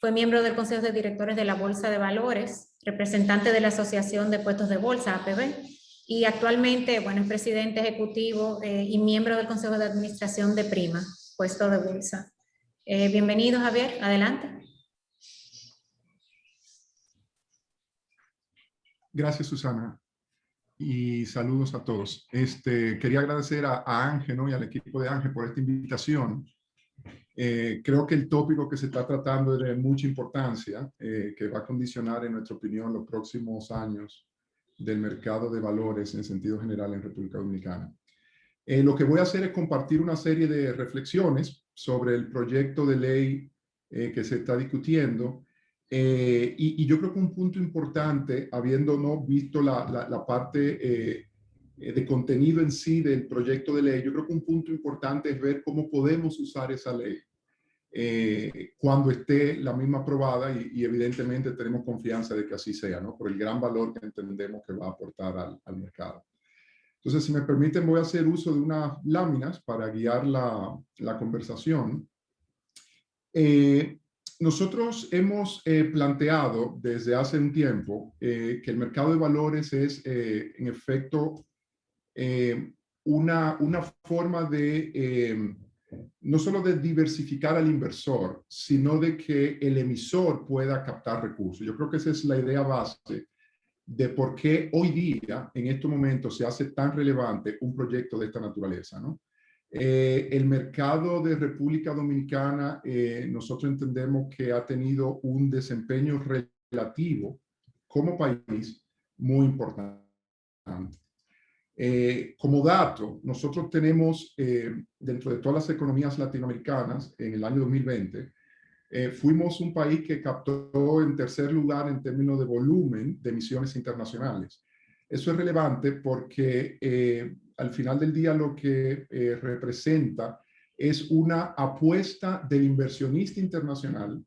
Fue miembro del Consejo de Directores de la Bolsa de Valores, representante de la Asociación de Puestos de Bolsa, APB, y actualmente, bueno, es presidente ejecutivo y miembro del Consejo de Administración de Prima, puesto de bolsa. Bienvenido, Javier. Adelante. Gracias, Susana. Y saludos a todos. Quería agradecer a Ángel, ¿no? Y al equipo de Ángel por esta invitación. Creo que el tópico que se está tratando es de mucha importancia, que va a condicionar, en nuestra opinión, los próximos años del mercado de valores en sentido general en República Dominicana. Lo que voy a hacer es compartir una serie de reflexiones sobre el proyecto de ley que se está discutiendo. Y yo creo que un punto importante, habiendo ¿no? visto la parte de contenido en sí del proyecto de ley, yo creo que un punto importante es ver cómo podemos usar esa ley cuando esté la misma aprobada y evidentemente tenemos confianza de que así sea, ¿no? Por el gran valor que entendemos que va a aportar al mercado. Entonces, si me permiten, voy a hacer uso de unas láminas para guiar la conversación. Nosotros hemos planteado desde hace un tiempo que el mercado de valores es, en efecto, una forma de, no solo de diversificar al inversor, sino de que el emisor pueda captar recursos. Yo creo que esa es la idea base de por qué hoy día, en estos momentos, se hace tan relevante un proyecto de esta naturaleza, ¿no? El mercado de República Dominicana, nosotros entendemos que ha tenido un desempeño relativo como país muy importante. Como dato, nosotros tenemos dentro de todas las economías latinoamericanas en el año 2020, fuimos un país que captó en tercer lugar en términos de volumen de emisiones internacionales. Eso es relevante porque al final del día lo que representa es una apuesta del inversionista internacional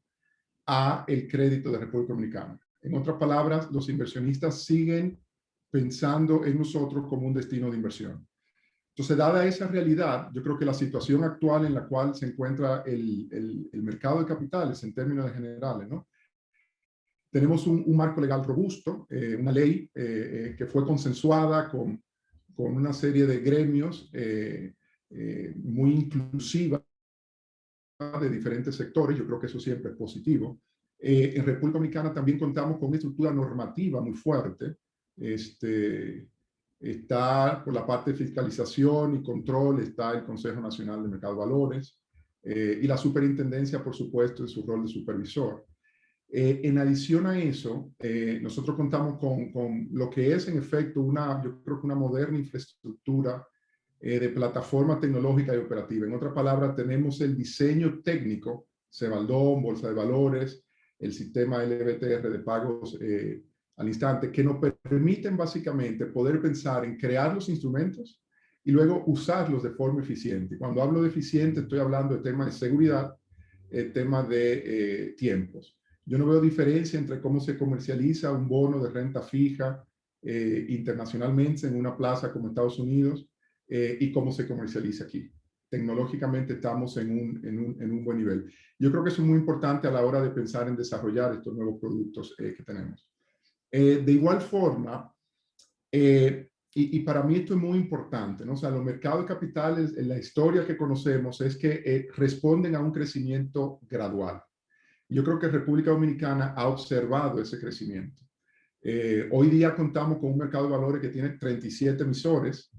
a el crédito de República Dominicana. En otras palabras, los inversionistas siguen pensando en nosotros como un destino de inversión. Entonces, dada esa realidad, yo creo que la situación actual en la cual se encuentra el mercado de capitales en términos generales, ¿no? Tenemos un marco legal robusto, una ley que fue consensuada con una serie de gremios muy inclusiva de diferentes sectores. Yo creo que eso siempre es positivo. En República Dominicana también contamos con una estructura normativa muy fuerte. Está por la parte de fiscalización y control, está el Consejo Nacional de Mercado de Valores y la superintendencia, por supuesto, en su rol de supervisor. En adición a eso, nosotros contamos con lo que es en efecto yo creo que una moderna infraestructura de plataforma tecnológica y operativa. En otras palabras, tenemos el diseño técnico, Cebaldón, Bolsa de Valores, el sistema LBTR de pagos al instante, que nos permiten básicamente poder pensar en crear los instrumentos y luego usarlos de forma eficiente. Cuando hablo de eficiente, estoy hablando de temas de seguridad, temas de tiempos. Yo no veo diferencia entre cómo se comercializa un bono de renta fija internacionalmente en una plaza como Estados Unidos y cómo se comercializa aquí. Tecnológicamente estamos en un buen nivel. Yo creo que eso es muy importante a la hora de pensar en desarrollar estos nuevos productos que tenemos. De igual forma, y para mí esto es muy importante, ¿no? O sea, los mercados de capitales, en la historia que conocemos, es que responden a un crecimiento gradual. Yo creo que República Dominicana ha observado ese crecimiento. Hoy día contamos con un mercado de valores que tiene 37 emisores.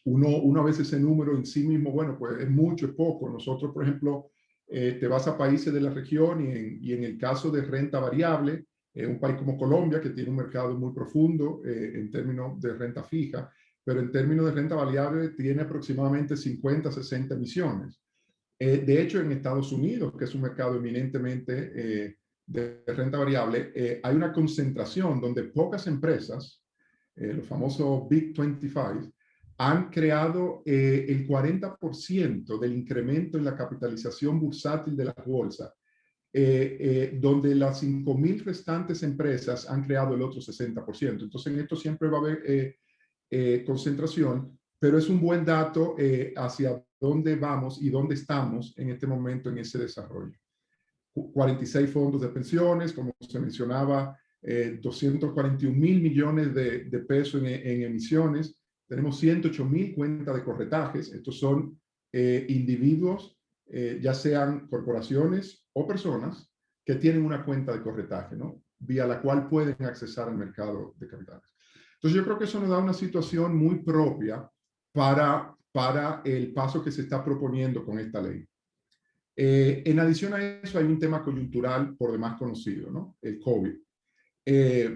Uno a veces ese número en sí mismo, bueno, pues es mucho, es poco. Nosotros, por ejemplo, te vas a países de la región y en el caso de renta variable, un país como Colombia, que tiene un mercado muy profundo en términos de renta fija, pero en términos de renta variable tiene aproximadamente 50, 60 emisiones. De hecho, en Estados Unidos, que es un mercado eminentemente de renta variable, hay una concentración donde pocas empresas, los famosos Big 25, han creado el 40% del incremento en la capitalización bursátil de la bolsa, donde las 5,000 restantes empresas han creado el otro 60%. Entonces, en esto siempre va a haber concentración, pero es un buen dato hacia dónde vamos y dónde estamos en este momento en ese desarrollo. 46 fondos de pensiones, como se mencionaba, 241,000 millones de pesos en emisiones. Tenemos 108,000 cuentas de corretajes. Estos son individuos, ya sean corporaciones o personas, que tienen una cuenta de corretaje, ¿no? Vía la cual pueden accesar al mercado de capitales. Entonces yo creo que eso nos da una situación muy propia para el paso que se está proponiendo con esta ley. En adición a eso hay un tema coyuntural por demás conocido, ¿no? El COVID.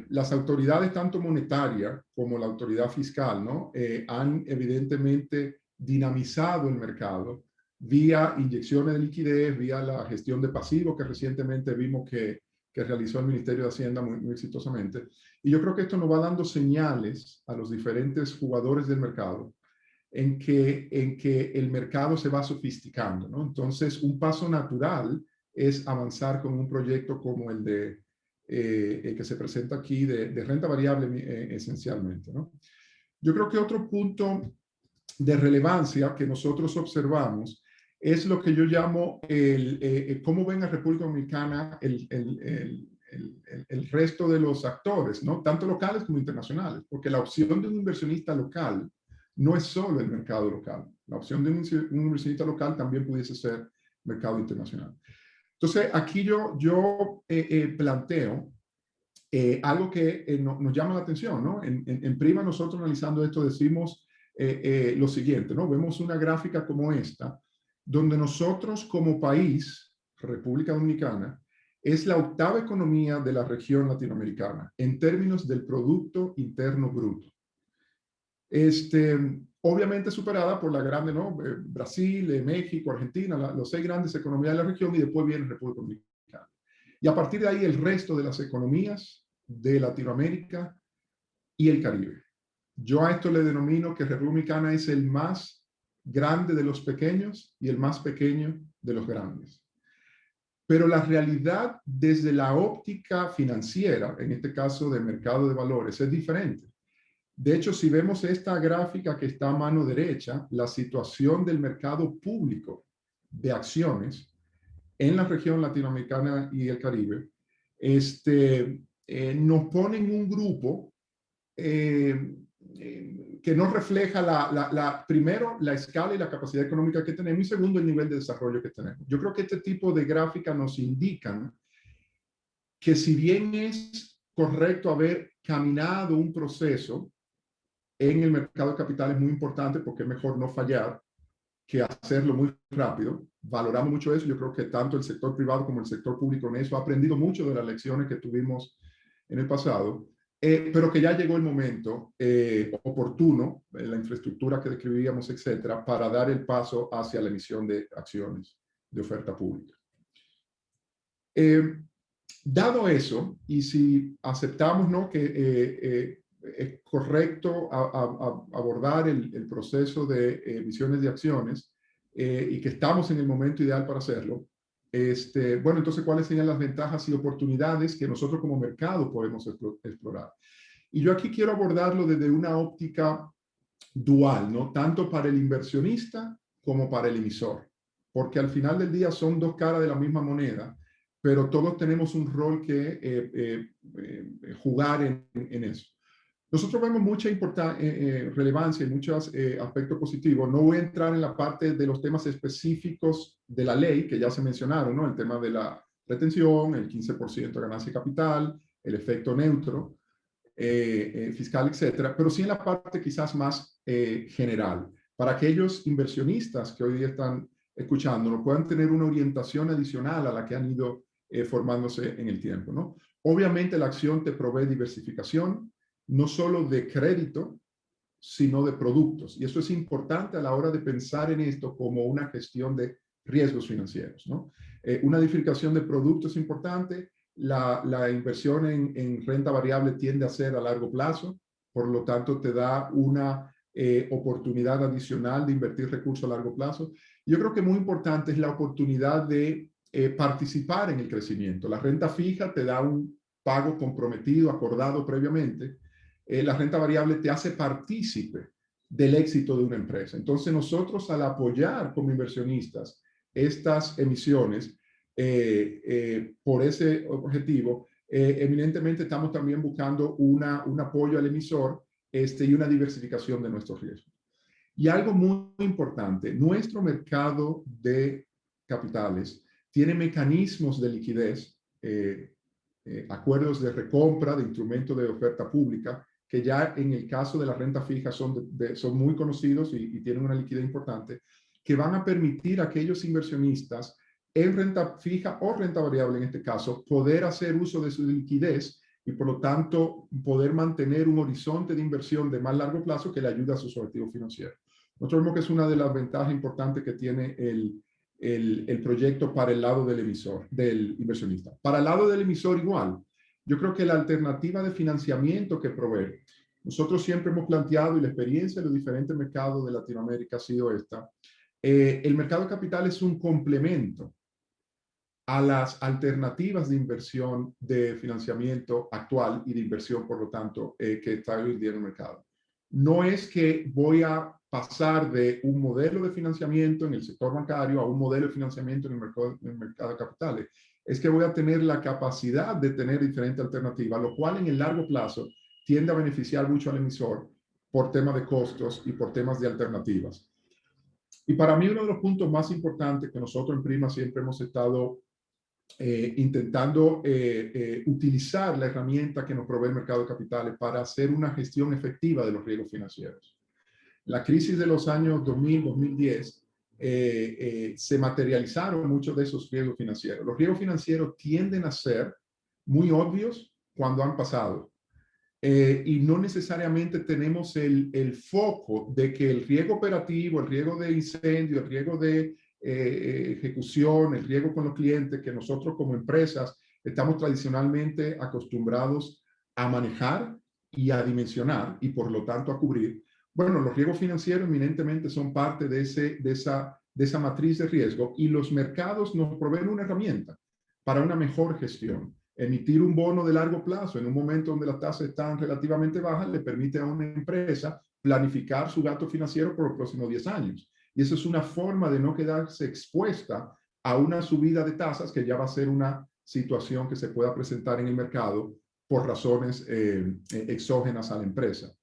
Las autoridades, tanto monetaria como la autoridad fiscal, ¿no? Han evidentemente dinamizado el mercado vía inyecciones de liquidez, vía la gestión de pasivos que recientemente vimos que realizó el Ministerio de Hacienda muy exitosamente. Y yo creo que esto nos va dando señales a los diferentes jugadores del mercado en que el mercado se va sofisticando, ¿no? Entonces, un paso natural es avanzar con un proyecto como el que se presenta aquí de renta variable esencialmente, ¿no? Yo creo que otro punto de relevancia que nosotros observamos es lo que yo llamo cómo ven a República Dominicana el resto de los actores, ¿no? Tanto locales como internacionales, porque la opción de un inversionista local no es solo el mercado local. La opción de un inversionista local también pudiese ser mercado internacional. Entonces, aquí yo planteo algo que nos llama la atención, ¿no? En Prima, nosotros analizando esto decimos lo siguiente, ¿no? Vemos una gráfica como esta, donde nosotros como país, República Dominicana, es la octava economía de la región latinoamericana en términos del Producto Interno Bruto. Obviamente superada por la grande, ¿no? Brasil, México, Argentina, los 6 grandes economías de la región, y después viene República Dominicana. Y a partir de ahí el resto de las economías de Latinoamérica y el Caribe. Yo a esto le denomino que República Dominicana es el más grande de los pequeños y el más pequeño de los grandes. Pero la realidad desde la óptica financiera, en este caso de mercado de valores, es diferente. De hecho, si vemos esta gráfica que está a mano derecha, la situación del mercado público de acciones en la región latinoamericana y el Caribe, nos pone en un grupo que no refleja primero la escala y la capacidad económica que tenemos, y segundo el nivel de desarrollo que tenemos. Yo creo que este tipo de gráficas nos indican que si bien es correcto haber caminado un proceso en el mercado de capital, es muy importante porque es mejor no fallar que hacerlo muy rápido. Valoramos mucho eso. Yo creo que tanto el sector privado como el sector público en eso ha aprendido mucho de las lecciones que tuvimos en el pasado, pero que ya llegó el momento oportuno, la infraestructura que describíamos, etcétera, para dar el paso hacia la emisión de acciones de oferta pública. Dado eso, y si aceptamos, ¿no?, que es correcto abordar el proceso de emisiones de acciones y que estamos en el momento ideal para hacerlo, bueno, entonces, ¿cuáles serían las ventajas y oportunidades que nosotros como mercado podemos explorar? Y yo aquí quiero abordarlo desde una óptica dual, ¿no? Tanto para el inversionista como para el emisor, porque al final del día son 2 caras de la misma moneda, pero todos tenemos un rol que jugar en eso. Nosotros vemos mucha relevancia y muchos aspectos positivos. No voy a entrar en la parte de los temas específicos de la ley, que ya se mencionaron, ¿no? El tema de la retención, el 15% de ganancia de capital, el efecto neutro, fiscal, etcétera, pero sí en la parte quizás más general. Para aquellos inversionistas que hoy día están escuchándonos, puedan tener una orientación adicional a la que han ido formándose en el tiempo, ¿no? Obviamente la acción te provee diversificación, no solo de crédito, sino de productos. Y eso es importante a la hora de pensar en esto como una gestión de riesgos financieros, ¿no? Una diversificación de productos es importante. La inversión en renta variable tiende a ser a largo plazo, por lo tanto te da una oportunidad adicional de invertir recursos a largo plazo. Yo creo que muy importante es la oportunidad de participar en el crecimiento. La renta fija te da un pago comprometido, acordado previamente. La renta variable te hace partícipe del éxito de una empresa. Entonces nosotros, al apoyar como inversionistas estas emisiones por ese objetivo, eminentemente estamos también buscando un apoyo al emisor y una diversificación de nuestros riesgos. Y algo muy importante, nuestro mercado de capitales tiene mecanismos de liquidez, acuerdos de recompra de instrumentos de oferta pública, que ya en el caso de la renta fija son muy conocidos y tienen una liquidez importante, que van a permitir a aquellos inversionistas en renta fija o renta variable, en este caso, poder hacer uso de su liquidez y por lo tanto poder mantener un horizonte de inversión de más largo plazo que le ayude a sus objetivos financieros. Nosotros vemos que es una de las ventajas importantes que tiene el proyecto para el lado del emisor, del inversionista. Para el lado del emisor igual, yo creo que la alternativa de financiamiento que provee, nosotros siempre hemos planteado, y la experiencia de los diferentes mercados de Latinoamérica ha sido esta, el mercado de capital es un complemento a las alternativas de inversión de financiamiento actual y de inversión, por lo tanto, que está hoy día en el mercado. No es que voy a pasar de un modelo de financiamiento en el sector bancario a un modelo de financiamiento en el mercado de capitales. Es que voy a tener la capacidad de tener diferentes alternativas, lo cual en el largo plazo tiende a beneficiar mucho al emisor por temas de costos y por temas de alternativas. Y para mí uno de los puntos más importantes que nosotros en Prima siempre hemos estado intentando utilizar la herramienta que nos provee el mercado de capitales para hacer una gestión efectiva de los riesgos financieros. La crisis de los años 2000-2010 se materializaron muchos de esos riesgos financieros. Los riesgos financieros tienden a ser muy obvios cuando han pasado, y no necesariamente tenemos el foco de que el riesgo operativo, el riesgo de incendio, el riesgo de ejecución, el riesgo con los clientes que nosotros como empresas estamos tradicionalmente acostumbrados a manejar y a dimensionar y por lo tanto a cubrir. Bueno, los riesgos financieros eminentemente son parte de esa matriz de riesgo y los mercados nos proveen una herramienta para una mejor gestión. Emitir un bono de largo plazo en un momento donde las tasas están relativamente bajas le permite a una empresa planificar su gasto financiero por los próximos 10 años. Y eso es una forma de no quedarse expuesta a una subida de tasas que ya va a ser una situación que se pueda presentar en el mercado por razones exógenas a la empresa.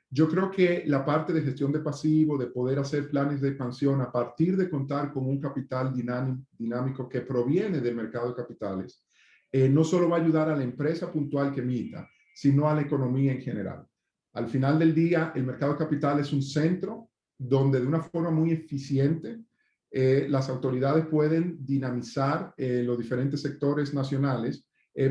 Yo creo que la parte de gestión de pasivo, de poder hacer planes de expansión a partir de contar con un capital dinámico que proviene del mercado de capitales, no solo va a ayudar a la empresa puntual que emita, sino a la economía en general. Al final del día, el mercado de capital es un centro donde de una forma muy eficiente las autoridades pueden dinamizar los diferentes sectores nacionales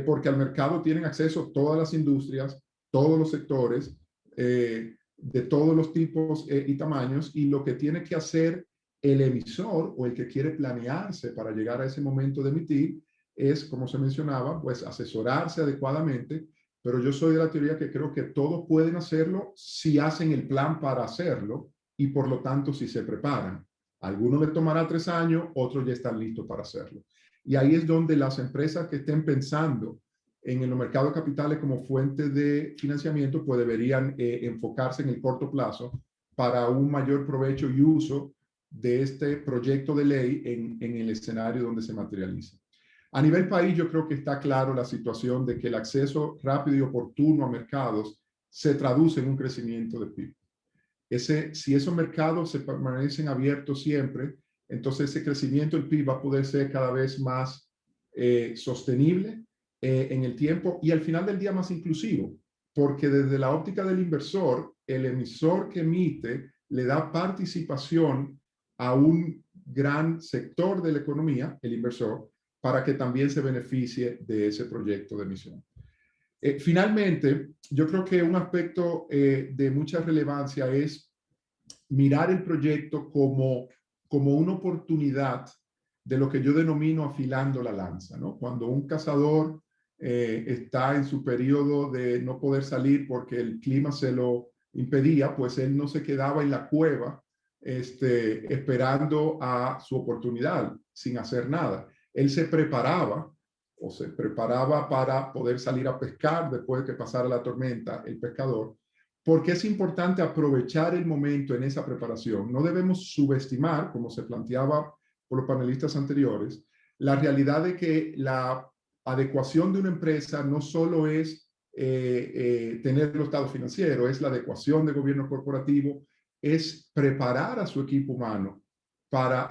porque al mercado tienen acceso todas las industrias, todos los sectores, de todos los tipos y tamaños, y lo que tiene que hacer el emisor o el que quiere planearse para llegar a ese momento de emitir es, como se mencionaba, pues asesorarse adecuadamente, pero yo soy de la teoría que creo que todos pueden hacerlo si hacen el plan para hacerlo y por lo tanto si se preparan. A algunos les tomará 3 años, otros ya están listos para hacerlo. Y ahí es donde las empresas que estén pensando en los mercados de capitales como fuente de financiamiento, pues deberían enfocarse en el corto plazo para un mayor provecho y uso de este proyecto de ley en el escenario donde se materialice. A nivel país, yo creo que está claro la situación de que el acceso rápido y oportuno a mercados se traduce en un crecimiento de PIB. Si esos mercados se permanecen abiertos siempre, entonces ese crecimiento del PIB va a poder ser cada vez más sostenible en el tiempo y al final del día más inclusivo, porque desde la óptica del inversor, el emisor que emite le da participación a un gran sector de la economía, el inversor, para que también se beneficie de ese proyecto de emisión. Finalmente, yo creo que un aspecto de mucha relevancia es mirar el proyecto como una oportunidad de lo que yo denomino afilando la lanza, ¿no? Cuando un cazador está en su periodo de no poder salir porque el clima se lo impedía, pues él no se quedaba en la cueva esperando a su oportunidad sin hacer nada. Él se preparaba para poder salir a pescar después de que pasara la tormenta, el pescador, porque es importante aprovechar el momento en esa preparación. No debemos subestimar, como se planteaba por los panelistas anteriores, la realidad de que la adecuación de una empresa no solo es tener los estados financieros, es la adecuación de gobierno corporativo, es preparar a su equipo humano para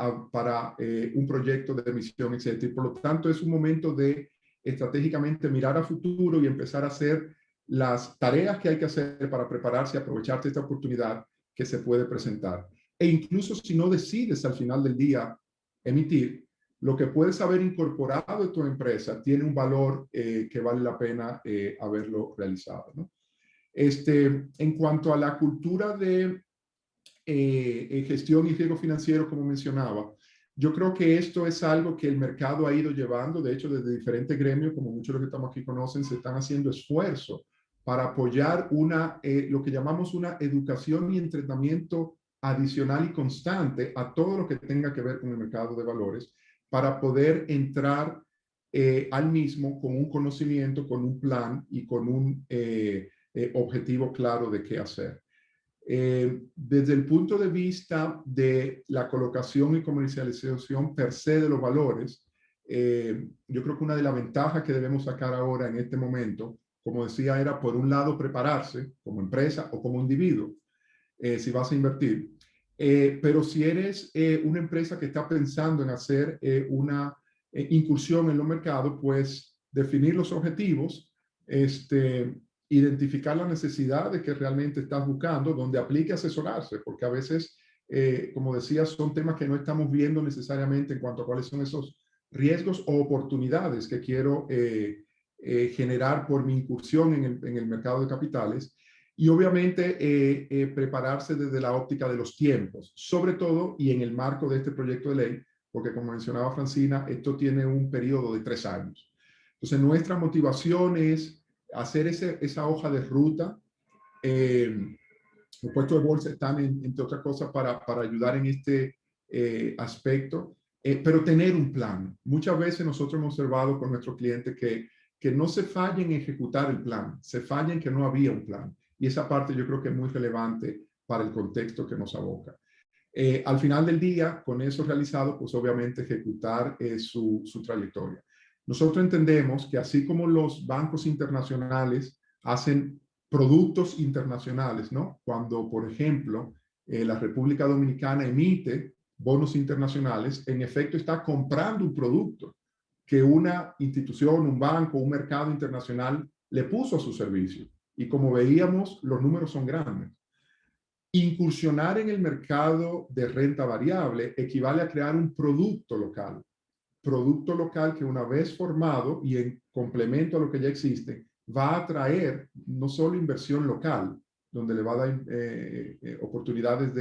un proyecto de emisión, etc. Y por lo tanto es un momento de estratégicamente mirar a futuro y empezar a hacer las tareas que hay que hacer para prepararse y aprovechar esta oportunidad que se puede presentar. E incluso si no decides al final del día emitir, lo que puedes haber incorporado en tu empresa tiene un valor que vale la pena haberlo realizado, ¿no? En cuanto a la cultura de gestión y riesgo financiero, como mencionaba, yo creo que esto es algo que el mercado ha ido llevando. De hecho, desde diferentes gremios, como muchos de los que estamos aquí conocen, se están haciendo esfuerzos para apoyar lo que llamamos una educación y entrenamiento adicional y constante a todo lo que tenga que ver con el mercado de valores, para poder entrar al mismo con un conocimiento, con un plan y con un objetivo claro de qué hacer. Desde el punto de vista de la colocación y comercialización per se de los valores, yo creo que una de las ventajas que debemos sacar ahora en este momento, como decía, era por un lado prepararse como empresa o como individuo, si vas a invertir. Pero si eres una empresa que está pensando en hacer una incursión en los mercados, pues definir los objetivos, identificar las necesidades que realmente estás buscando, donde aplique asesorarse, porque a veces, como decía, son temas que no estamos viendo necesariamente en cuanto a cuáles son esos riesgos o oportunidades que quiero generar por mi incursión en el mercado de capitales. Y obviamente prepararse desde la óptica de los tiempos, sobre todo y en el marco de este proyecto de ley, porque como mencionaba Francina, esto tiene un periodo de 3 años. Entonces nuestra motivación es hacer esa hoja de ruta. Los puestos de bolsa están, entre otras cosas, para ayudar en este aspecto, pero tener un plan. Muchas veces nosotros hemos observado con nuestros clientes que no se falla en ejecutar el plan, se falla en que no había un plan. Y esa parte yo creo que es muy relevante para el contexto que nos aboca. Al final del día, con eso realizado, pues obviamente ejecutar su trayectoria. Nosotros entendemos que así como los bancos internacionales hacen productos internacionales, ¿no? Cuando, por ejemplo, la República Dominicana emite bonos internacionales, en efecto está comprando un producto que una institución, un banco, un mercado internacional le puso a su servicio. Y como veíamos, los números son grandes. Incursionar en el mercado de renta variable equivale a crear un producto local que una vez formado y en complemento a lo que ya existe, va a atraer no solo inversión local, donde le va a dar oportunidades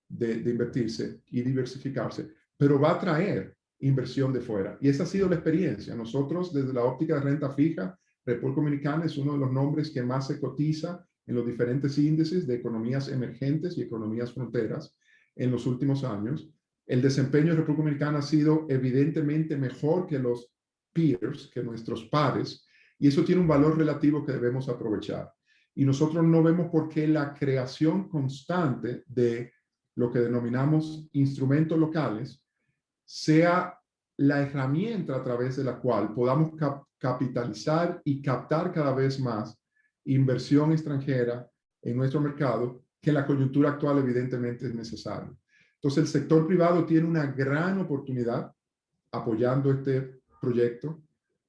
de invertirse y diversificarse, pero va a atraer inversión de fuera. Y esa ha sido la experiencia. Nosotros, desde la óptica de renta fija, República Dominicana es uno de los nombres que más se cotiza en los diferentes índices de economías emergentes y economías fronteras en los últimos años. El desempeño de República Dominicana ha sido evidentemente mejor que los peers, que nuestros pares, y eso tiene un valor relativo que debemos aprovechar. Y nosotros no vemos por qué la creación constante de lo que denominamos instrumentos locales sea la herramienta a través de la cual podamos capitalizar y captar cada vez más inversión extranjera en nuestro mercado, que en la coyuntura actual evidentemente es necesario. Entonces el sector privado tiene una gran oportunidad apoyando este proyecto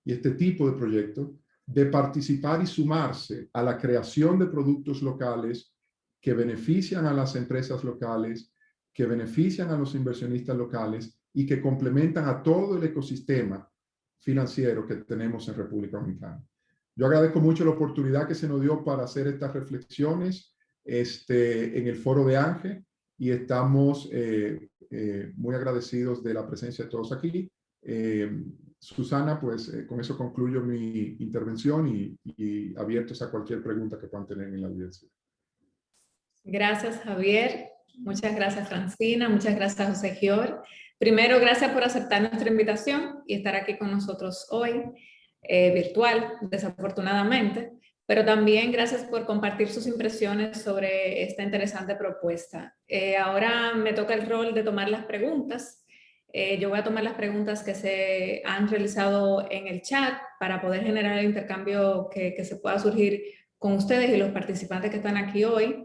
y este tipo de proyecto de participar y sumarse a la creación de productos locales que benefician a las empresas locales, que benefician a los inversionistas locales y que complementan a todo el ecosistema financiero que tenemos en República Dominicana. Yo agradezco mucho la oportunidad que se nos dio para hacer estas reflexiones en el foro de ANGE y estamos muy agradecidos de la presencia de todos aquí. Susana, pues con eso concluyo mi intervención y abiertos a cualquier pregunta que puedan tener en la audiencia. Gracias, Javier. Muchas gracias, Francina. Muchas gracias, José Gior. Primero, gracias por aceptar nuestra invitación y estar aquí con nosotros hoy, virtual, desafortunadamente, pero también gracias por compartir sus impresiones sobre esta interesante propuesta. Ahora me toca el rol de tomar las preguntas. Yo voy a tomar las preguntas que se han realizado en el chat para poder generar el intercambio que se pueda surgir con ustedes y los participantes que están aquí hoy.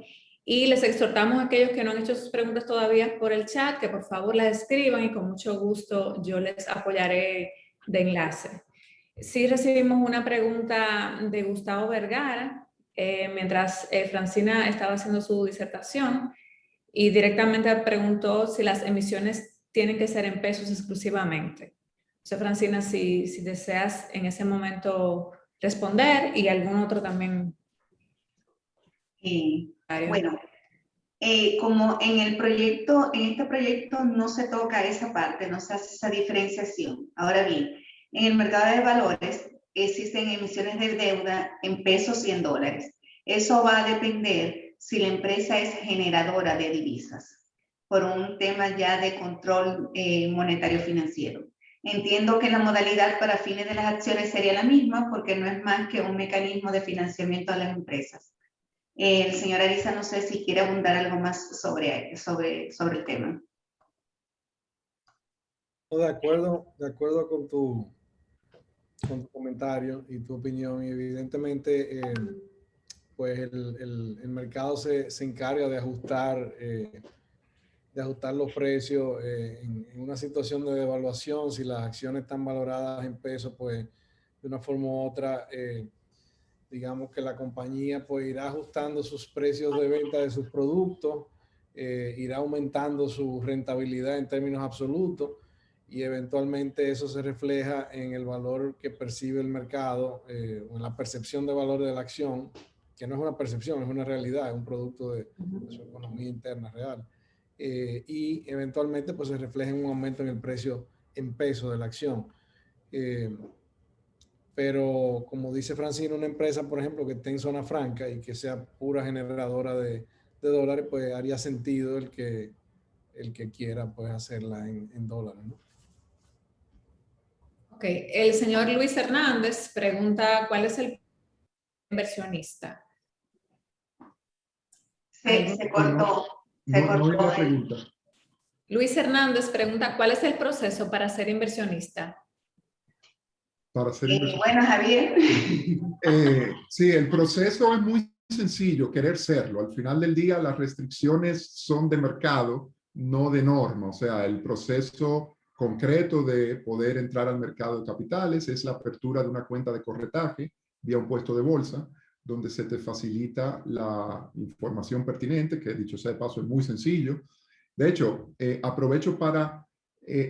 Y les exhortamos a aquellos que no han hecho sus preguntas todavía por el chat, que por favor las escriban y con mucho gusto yo les apoyaré de enlace. Sí recibimos una pregunta de Gustavo Vergara, mientras Francina estaba haciendo su disertación, y directamente preguntó si las emisiones tienen que ser en pesos exclusivamente. Entonces, Francina, si deseas en ese momento responder y algún otro también. Bueno, como en este proyecto no se toca esa parte, no se hace esa diferenciación. Ahora bien, en el mercado de valores existen emisiones de deuda en pesos y en dólares. Eso va a depender si la empresa es generadora de divisas, por un tema ya de control monetario financiero. Entiendo que la modalidad para fines de las acciones sería la misma porque no es más que un mecanismo de financiamiento a las empresas. El señor Ariza, no sé si quiere abundar algo más sobre el tema. De acuerdo con tu comentario y tu opinión, y evidentemente pues el mercado se encarga de ajustar los precios en una situación de devaluación. Si las acciones están valoradas en pesos, pues de una forma u otra digamos que la compañía pues irá ajustando sus precios de venta de sus productos, irá aumentando su rentabilidad en términos absolutos, y eventualmente eso se refleja en el valor que percibe el mercado, o en la percepción de valor de la acción, que no es una percepción, es una realidad, es un producto de su economía interna real. Y eventualmente pues se refleja en un aumento en el precio en peso de la acción. Pero como dice Francina, una empresa, por ejemplo, que esté en zona franca y que sea pura generadora de dólares, pues haría sentido el que quiera pues hacerla en dólares, ¿no? Ok, el señor Luis Hernández pregunta, ¿cuál es el inversionista? Se cortó. No oí la pregunta. Luis Hernández pregunta, ¿cuál es el proceso para ser inversionista? Para ser inversionista. Bueno, Javier. Sí, el proceso es muy sencillo, querer serlo. Al final del día, las restricciones son de mercado, no de norma. O sea, el proceso concreto de poder entrar al mercado de capitales es la apertura de una cuenta de corretaje vía un puesto de bolsa, donde se te facilita la información pertinente, que dicho sea de paso es muy sencillo. De hecho, aprovecho para,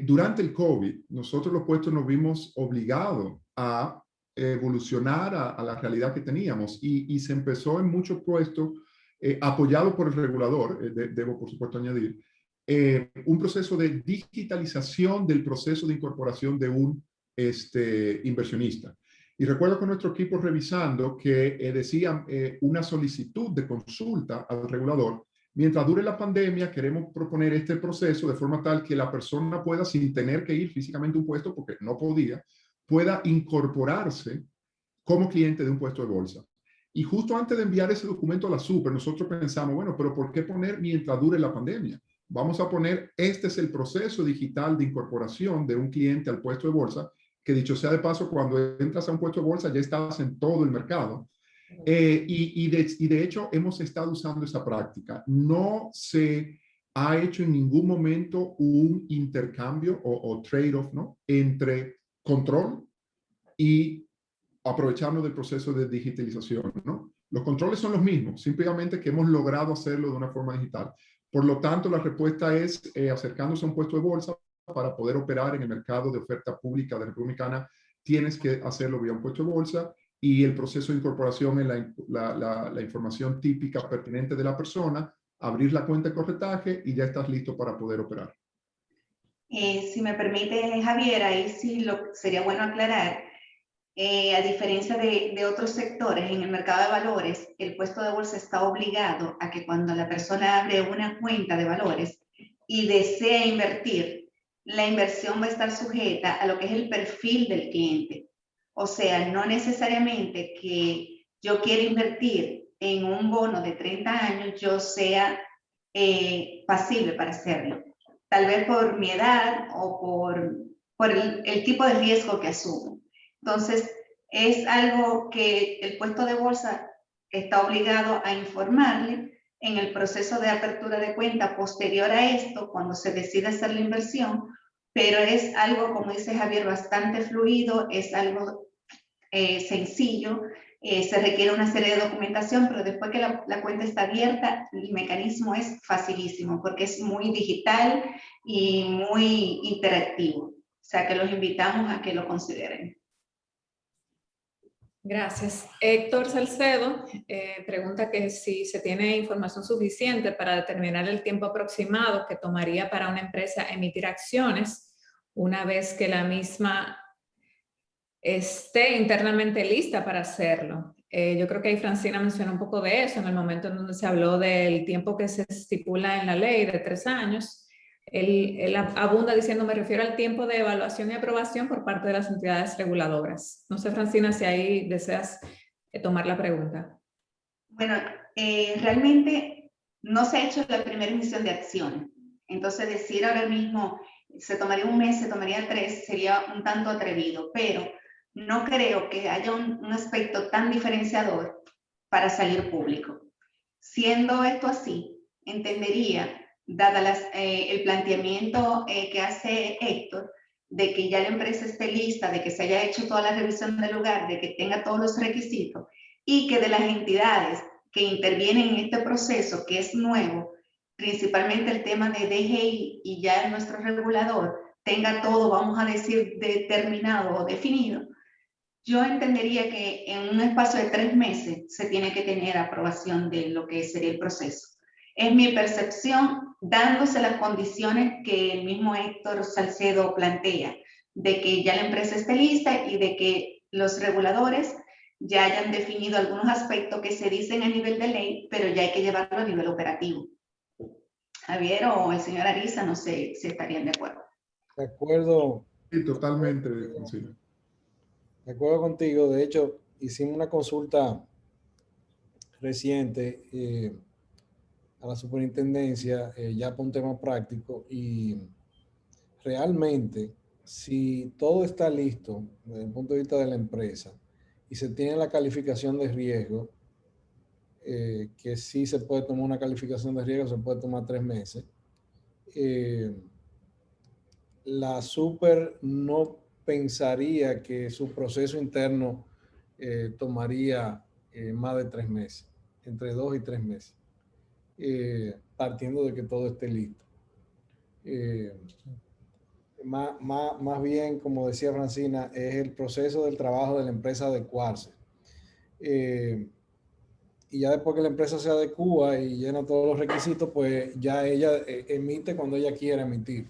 durante el COVID, nosotros los puestos nos vimos obligados a evolucionar a la realidad que teníamos y se empezó en muchos puestos, apoyado por el regulador, debo por supuesto añadir, un proceso de digitalización del proceso de incorporación de un inversionista. Y recuerdo con nuestro equipo revisando que decían una solicitud de consulta al regulador. Mientras dure la pandemia, queremos proponer este proceso de forma tal que la persona pueda, sin tener que ir físicamente a un puesto, porque no podía, pueda incorporarse como cliente de un puesto de bolsa. Y justo antes de enviar ese documento a la super, nosotros pensamos, bueno, pero ¿por qué poner mientras dure la pandemia? Vamos a poner, este es el proceso digital de incorporación de un cliente al puesto de bolsa, que dicho sea de paso, cuando entras a un puesto de bolsa ya estás en todo el mercado. Y de hecho hemos estado usando esa práctica. No se ha hecho en ningún momento un intercambio o trade-off, ¿no?, entre control y aprovecharnos del proceso de digitalización, ¿no? Los controles son los mismos, simplemente que hemos logrado hacerlo de una forma digital. Por lo tanto, la respuesta es acercándose a un puesto de bolsa para poder operar en el mercado de oferta pública de República Dominicana, tienes que hacerlo vía un puesto de bolsa y el proceso de incorporación es la información típica pertinente de la persona, abrir la cuenta de corretaje y ya estás listo para poder operar. Si me permite, Javier, ahí sí sería bueno aclarar, a diferencia de otros sectores, en el mercado de valores, el puesto de bolsa está obligado a que cuando la persona abre una cuenta de valores y desea invertir, la inversión va a estar sujeta a lo que es el perfil del cliente. O sea, no necesariamente que yo quiera invertir en un bono de 30 años, yo sea pasible para hacerlo. Tal vez por mi edad o por el tipo de riesgo que asumo. Entonces, es algo que el puesto de bolsa está obligado a informarle en el proceso de apertura de cuenta posterior a esto, cuando se decide hacer la inversión, pero es algo, como dice Javier, bastante fluido, es algo sencillo, se requiere una serie de documentación, pero después que la cuenta está abierta, el mecanismo es facilísimo porque es muy digital y muy interactivo. O sea que los invitamos a que lo consideren. Gracias. Héctor Salcedo pregunta que si se tiene información suficiente para determinar el tiempo aproximado que tomaría para una empresa emitir acciones una vez que la misma esté internamente lista para hacerlo. Yo creo que ahí Francina mencionó un poco de eso en el momento en donde se habló del tiempo que se estipula en la ley de 3 años. Él abunda diciendo, me refiero al tiempo de evaluación y aprobación por parte de las entidades reguladoras. No sé, Francina, si ahí deseas tomar la pregunta. Bueno, realmente no se ha hecho la primera emisión de acción. Entonces decir ahora mismo se tomaría un mes, se tomaría 3, sería un tanto atrevido, pero no creo que haya un aspecto tan diferenciador para salir público. Siendo esto así, entendería, dada el planteamiento que hace Héctor, de que ya la empresa esté lista, de que se haya hecho toda la revisión del lugar, de que tenga todos los requisitos y que de las entidades que intervienen en este proceso, que es nuevo, principalmente el tema de DGI y ya nuestro regulador, tenga todo, vamos a decir, determinado o definido, yo entendería que en un espacio de 3 meses se tiene que tener aprobación de lo que sería el proceso. Es mi percepción, dándose las condiciones que el mismo Héctor Salcedo plantea, de que ya la empresa esté lista y de que los reguladores ya hayan definido algunos aspectos que se dicen a nivel de ley, pero ya hay que llevarlo a nivel operativo. Javier o el señor Ariza, no sé si estarían de acuerdo. De acuerdo. Sí, totalmente, Francina. De acuerdo contigo. De hecho, hicimos una consulta reciente a la superintendencia ya para un tema práctico, y realmente, si todo está listo desde el punto de vista de la empresa y se tiene la calificación de riesgo, que sí se puede tomar una calificación de riesgo, se puede tomar 3 meses, la super no pensaría que su proceso interno tomaría más de 3 meses, entre 2 y 3 meses, partiendo de que todo esté listo. Más bien, como decía Francina, es el proceso del trabajo de la empresa adecuarse. Y ya después que la empresa se adecua y llena todos los requisitos, pues ya ella emite cuando ella quiera emitir.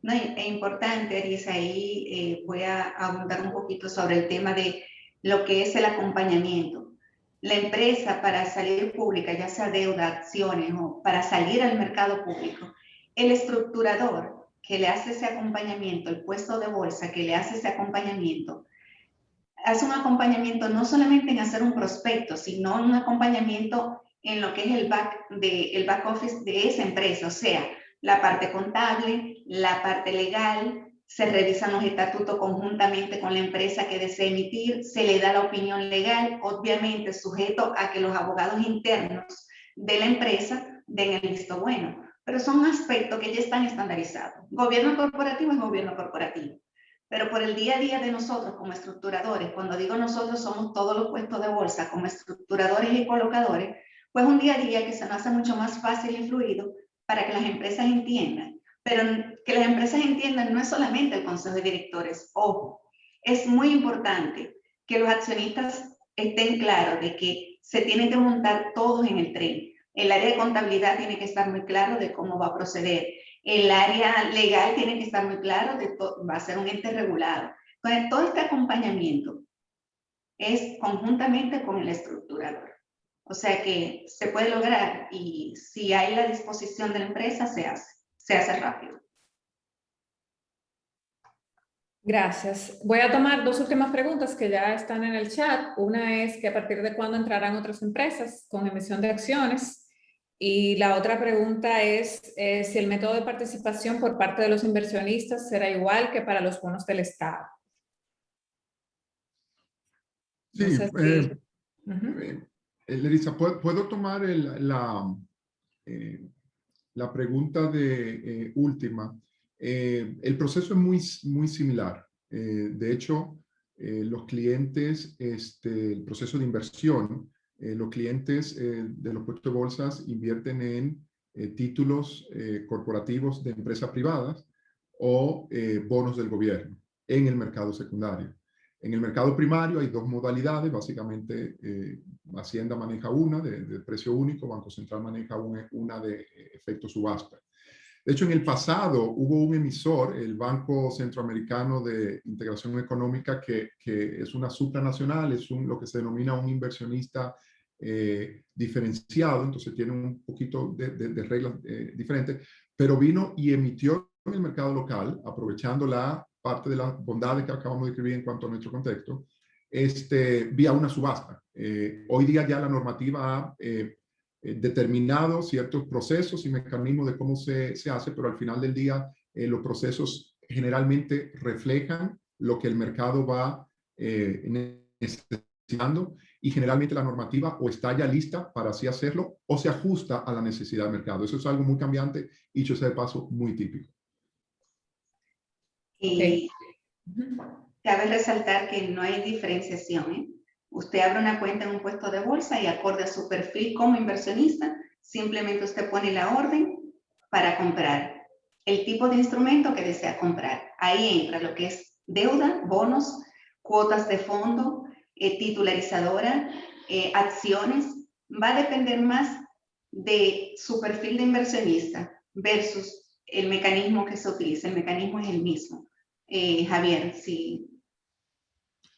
No, es importante, Arisa, ahí voy a abundar un poquito sobre el tema de lo que es el acompañamiento. La empresa, para salir pública, ya sea deuda, acciones o para salir al mercado público, el estructurador que le hace ese acompañamiento, el puesto de bolsa que le hace ese acompañamiento, hace un acompañamiento no solamente en hacer un prospecto, sino un acompañamiento en lo que es el back office de esa empresa, o sea, la parte contable, la parte legal, se revisan los estatutos conjuntamente con la empresa que desea emitir, se le da la opinión legal, obviamente sujeto a que los abogados internos de la empresa den el visto bueno, pero son aspectos que ya están estandarizados. Gobierno corporativo es gobierno corporativo, pero por el día a día de nosotros como estructuradores, cuando digo nosotros somos todos los puestos de bolsa como estructuradores y colocadores, pues un día a día que se nos hace mucho más fácil y fluido para que las empresas entiendan. Pero que las empresas entiendan no es solamente el consejo de directores, ojo, es muy importante que los accionistas estén claros de que se tienen que montar todos en el tren. El área de contabilidad tiene que estar muy claro de cómo va a proceder. El área legal tiene que estar muy claro de va a ser un ente regulado. Entonces, todo este acompañamiento es conjuntamente con el estructurador. O sea que se puede lograr y si hay la disposición de la empresa, se hace rápido. Gracias. Voy a tomar 2 últimas preguntas que ya están en el chat. Una es que a partir de cuándo entrarán otras empresas con emisión de acciones. Y la otra pregunta es si el método de participación por parte de los inversionistas será igual que para los bonos del Estado. Sí, no sé si... Larissa, ¿puedo tomar la pregunta de última? El proceso es muy similar. De hecho, los clientes, el proceso de inversión, los clientes de los puestos de bolsas invierten en títulos corporativos de empresas privadas o bonos del gobierno en el mercado secundario. En el mercado primario hay 2 modalidades, básicamente Hacienda maneja una de precio único, Banco Central maneja una de efecto subasta. De hecho, en el pasado hubo un emisor, el Banco Centroamericano de Integración Económica, que es una supranacional, es lo que se denomina un inversionista diferenciado, entonces tiene un poquito de reglas diferentes, pero vino y emitió en el mercado local, aprovechando la parte de las bondades que acabamos de escribir en cuanto a nuestro contexto, vía una subasta. Hoy día ya la normativa ha determinado ciertos procesos y mecanismos de cómo se hace, pero al final del día los procesos generalmente reflejan lo que el mercado va necesitando y generalmente la normativa o está ya lista para así hacerlo o se ajusta a la necesidad del mercado. Eso es algo muy cambiante y dicho sea de paso muy típico. Y cabe resaltar que no hay diferenciación, ¿eh? Usted abre una cuenta en un puesto de bolsa y acorde a su perfil como inversionista, simplemente usted pone la orden para comprar. el tipo de instrumento que desea comprar. Ahí entra lo que es deuda, bonos, cuotas de fondo, titularizadora, acciones. Va a depender más de su perfil de inversionista versus el mecanismo que se utiliza. El mecanismo es el mismo. Javier, sí.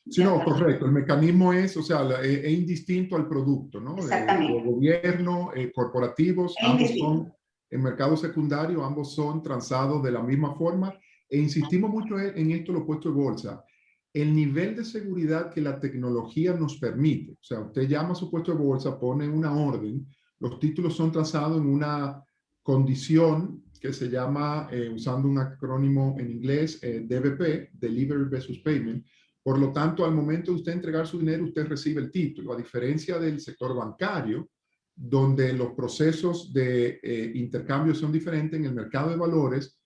Sí, no, correcto. El mecanismo es, o sea, es indistinto al producto, ¿no? Exactamente. Gobierno, corporativos, Es ambos indistinto. son en mercado secundario, ambos son transados de la misma forma. E insistimos mucho en esto, lo puesto en bolsa. El nivel de seguridad que la tecnología nos permite. O sea, usted llama a su puesto de bolsa, pone una orden, los títulos son trazados en una condición que se llama, usando un acrónimo en inglés, DVP, Delivery versus Payment. Por lo tanto, al momento de usted entregar su dinero, usted recibe el título, a diferencia del sector bancario, donde los procesos de intercambio son diferentes. En el mercado de valores,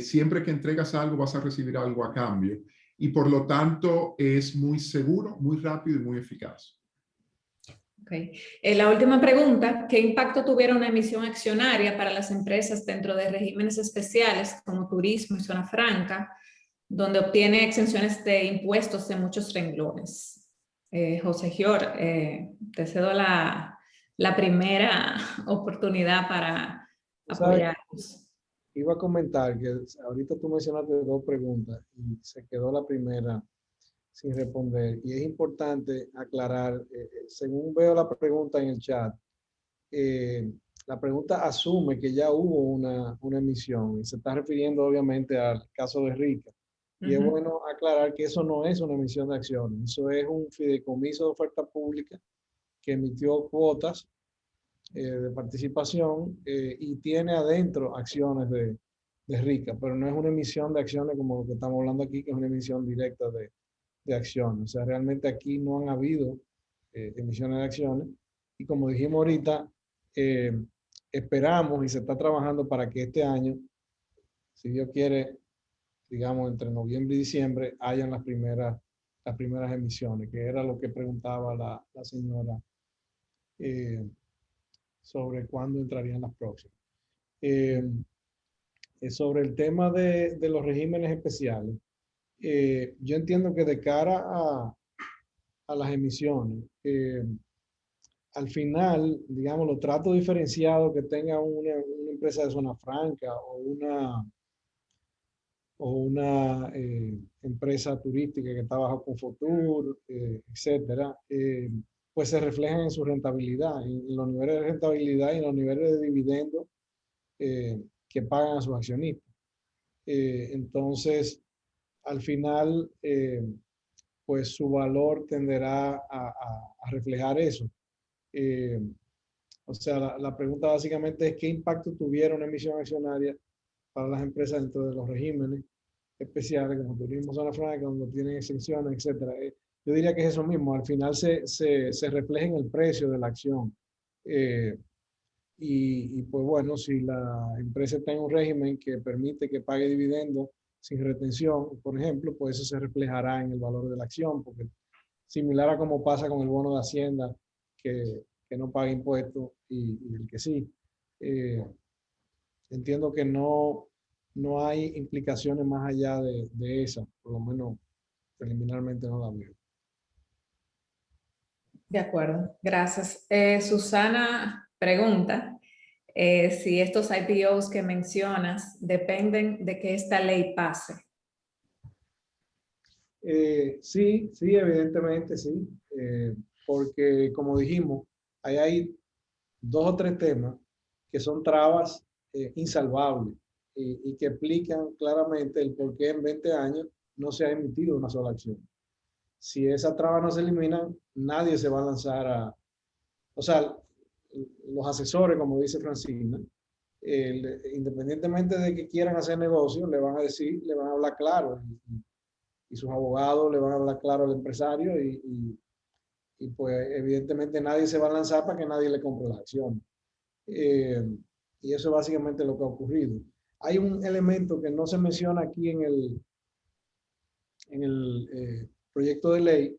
siempre que entregas algo, vas a recibir algo a cambio. Y por lo tanto, es muy seguro, muy rápido y muy eficaz. Okay. La última pregunta, ¿qué impacto tuviera una emisión accionaria para las empresas dentro de regímenes especiales como turismo y zona franca, donde obtiene exenciones de impuestos en muchos renglones? José Gior, te cedo la primera oportunidad para apoyarnos. Iba a comentar que ahorita tú mencionaste dos preguntas y se quedó la primera sin responder. Y es importante aclarar, según veo la pregunta en el chat, la pregunta asume que ya hubo una emisión y se está refiriendo obviamente al caso de Rica. Y es bueno aclarar que eso no es una emisión de acciones, eso es un fideicomiso de oferta pública que emitió cuotas de participación y tiene adentro acciones de Rica, pero no es una emisión de acciones como lo que estamos hablando aquí, que es una emisión directa de acciones. O sea, realmente aquí no han habido emisiones de acciones y como dijimos ahorita, esperamos y se está trabajando para que este año, si Dios quiere, digamos entre noviembre y diciembre, hayan las primeras emisiones, que era lo que preguntaba la señora sobre cuándo entrarían las próximas. Sobre el tema de los regímenes especiales, yo entiendo que de cara a las emisiones, al final, digamos, los tratos diferenciados que tenga una empresa de zona franca o una empresa turística que está bajo Confotur, etcétera, pues se reflejan en su rentabilidad, en los niveles de rentabilidad y en los niveles de dividendos que pagan a sus accionistas. Entonces, al final, pues su valor tenderá a reflejar eso. O sea, la pregunta básicamente es qué impacto tuviera una emisión accionaria para las empresas dentro de los regímenes especiales, como turismo, zona franca, cuando tienen exenciones, etcétera. Yo diría que es eso mismo, al final se refleja en el precio de la acción. Y pues bueno, si la empresa está en un régimen que permite que pague dividendos sin retención, por ejemplo, pues eso se reflejará en el valor de la acción, porque similar a como pasa con el bono de Hacienda, que no paga impuestos y el que sí. Entiendo que no hay implicaciones más allá de esa, por lo menos preliminarmente no la veo. De acuerdo, gracias. Susana pregunta si estos IPOs que mencionas dependen de que esta ley pase. Sí, evidentemente sí, porque como dijimos, hay 2 o 3 temas que son trabas insalvables y que explican claramente el por qué en 20 años no se ha emitido una sola acción. Si esas trabas no se eliminan, nadie se va a lanzar o sea, los asesores, como dice Francina, independientemente de que quieran hacer negocio, le van a decir, le van a hablar claro y sus abogados le van a hablar claro al empresario y pues evidentemente nadie se va a lanzar para que nadie le compre la acción. Y eso es básicamente lo que ha ocurrido. Hay un elemento que no se menciona aquí en el proyecto de ley,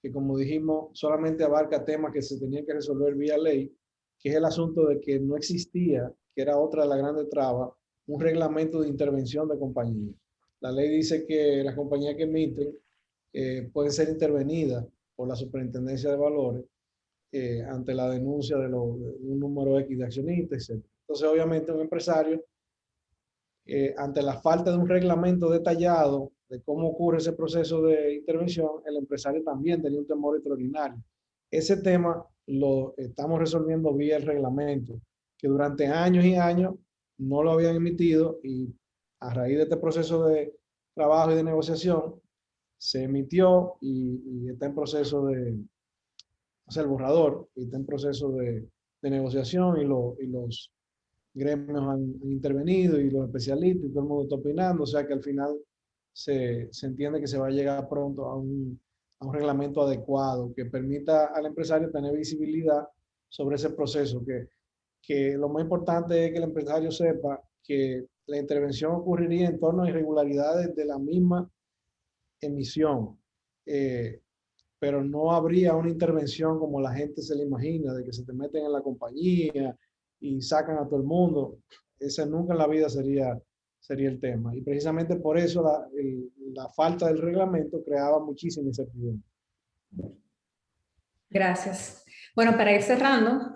que como dijimos, solamente abarca temas que se tenían que resolver vía ley, que es el asunto de que no existía, que era otra de las grandes trabas, un reglamento de intervención de compañía. La ley dice que las compañías que emiten pueden ser intervenidas por la Superintendencia de Valores ante la denuncia de un número X de accionistas, etc. Entonces, obviamente, un empresario, ante la falta de un reglamento detallado de cómo ocurre ese proceso de intervención, el empresario también tenía un temor extraordinario. Ese tema lo estamos resolviendo vía el reglamento, que durante años y años no lo habían emitido, y a raíz de este proceso de trabajo y de negociación se emitió y está en proceso de, o sea, el borrador, y está en proceso de negociación, y los gremios han intervenido y los especialistas y todo el mundo está opinando, o sea que al final se entiende que se va a llegar pronto a un reglamento adecuado que permita al empresario tener visibilidad sobre ese proceso, que lo más importante es que el empresario sepa que la intervención ocurriría en torno a irregularidades de la misma emisión, pero no habría una intervención como la gente se le imagina, de que se te meten en la compañía y sacan a todo el mundo. Ese nunca en la vida sería el tema. Y precisamente por eso la falta del reglamento creaba muchísima incertidumbre. Gracias. Bueno, para ir cerrando,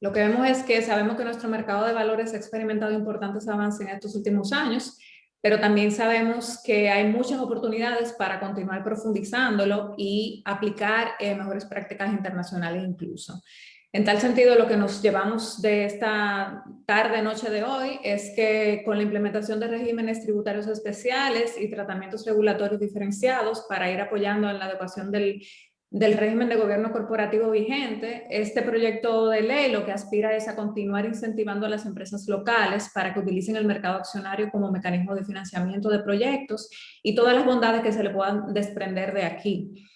lo que vemos es que sabemos que nuestro mercado de valores ha experimentado importantes avances en estos últimos años, pero también sabemos que hay muchas oportunidades para continuar profundizándolo y aplicar mejores prácticas internacionales incluso. En tal sentido, lo que nos llevamos de esta tarde, noche de hoy, es que con la implementación de regímenes tributarios especiales y tratamientos regulatorios diferenciados para ir apoyando en la adecuación del régimen de gobierno corporativo vigente, este proyecto de ley lo que aspira es a continuar incentivando a las empresas locales para que utilicen el mercado accionario como mecanismo de financiamiento de proyectos y todas las bondades que se le puedan desprender de aquí.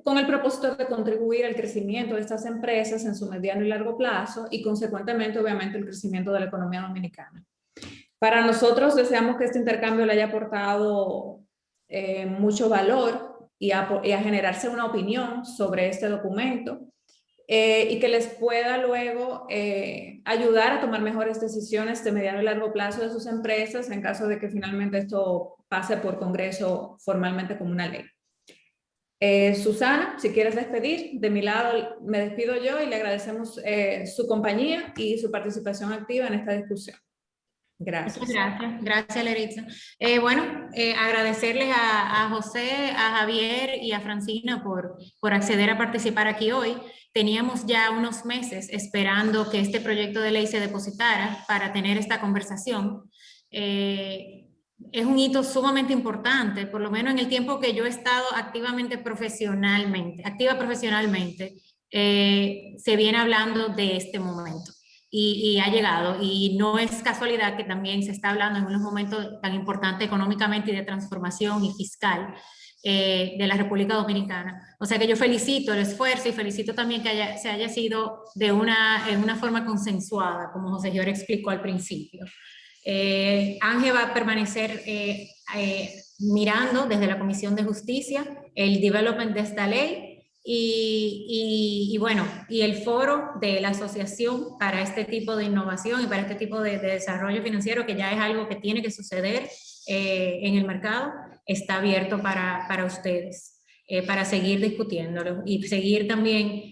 Con el propósito de contribuir al crecimiento de estas empresas en su mediano y largo plazo y consecuentemente, obviamente, el crecimiento de la economía dominicana. Para nosotros deseamos que este intercambio le haya aportado mucho valor y a generarse una opinión sobre este documento y que les pueda luego ayudar a tomar mejores decisiones de mediano y largo plazo de sus empresas en caso de que finalmente esto pase por Congreso formalmente como una ley. Susana, si quieres despedir, de mi lado me despido yo y le agradecemos su compañía y su participación activa en esta discusión. Gracias. Gracias Leritza. Bueno, agradecerles a José, a Javier y a Francina por acceder a participar aquí hoy. Teníamos ya unos meses esperando que este proyecto de ley se depositara para tener esta conversación. Es un hito sumamente importante, por lo menos en el tiempo que yo he estado activa profesionalmente, se viene hablando de este momento y ha llegado, y no es casualidad que también se está hablando en unos momentos tan importantes económicamente y de transformación y fiscal de la República Dominicana. O sea que yo felicito el esfuerzo y felicito también que se haya sido en una forma consensuada, como José Giorgio explicó al principio. Ángel va a permanecer mirando desde la Comisión de Justicia el development de esta ley y bueno, y el foro de la asociación para este tipo de innovación y para este tipo de desarrollo financiero, que ya es algo que tiene que suceder en el mercado, está abierto para ustedes, para seguir discutiéndolo y seguir también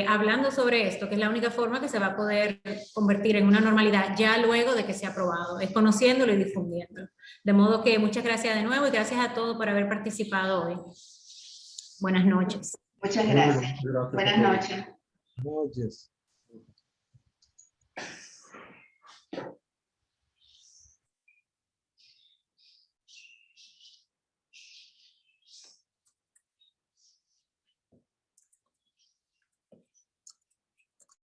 hablando sobre esto, que es la única forma que se va a poder convertir en una normalidad ya luego de que sea aprobado, es conociéndolo y difundiéndolo. De modo que muchas gracias de nuevo y gracias a todos por haber participado hoy. Buenas noches. Muchas gracias. Buenas noches. Noches.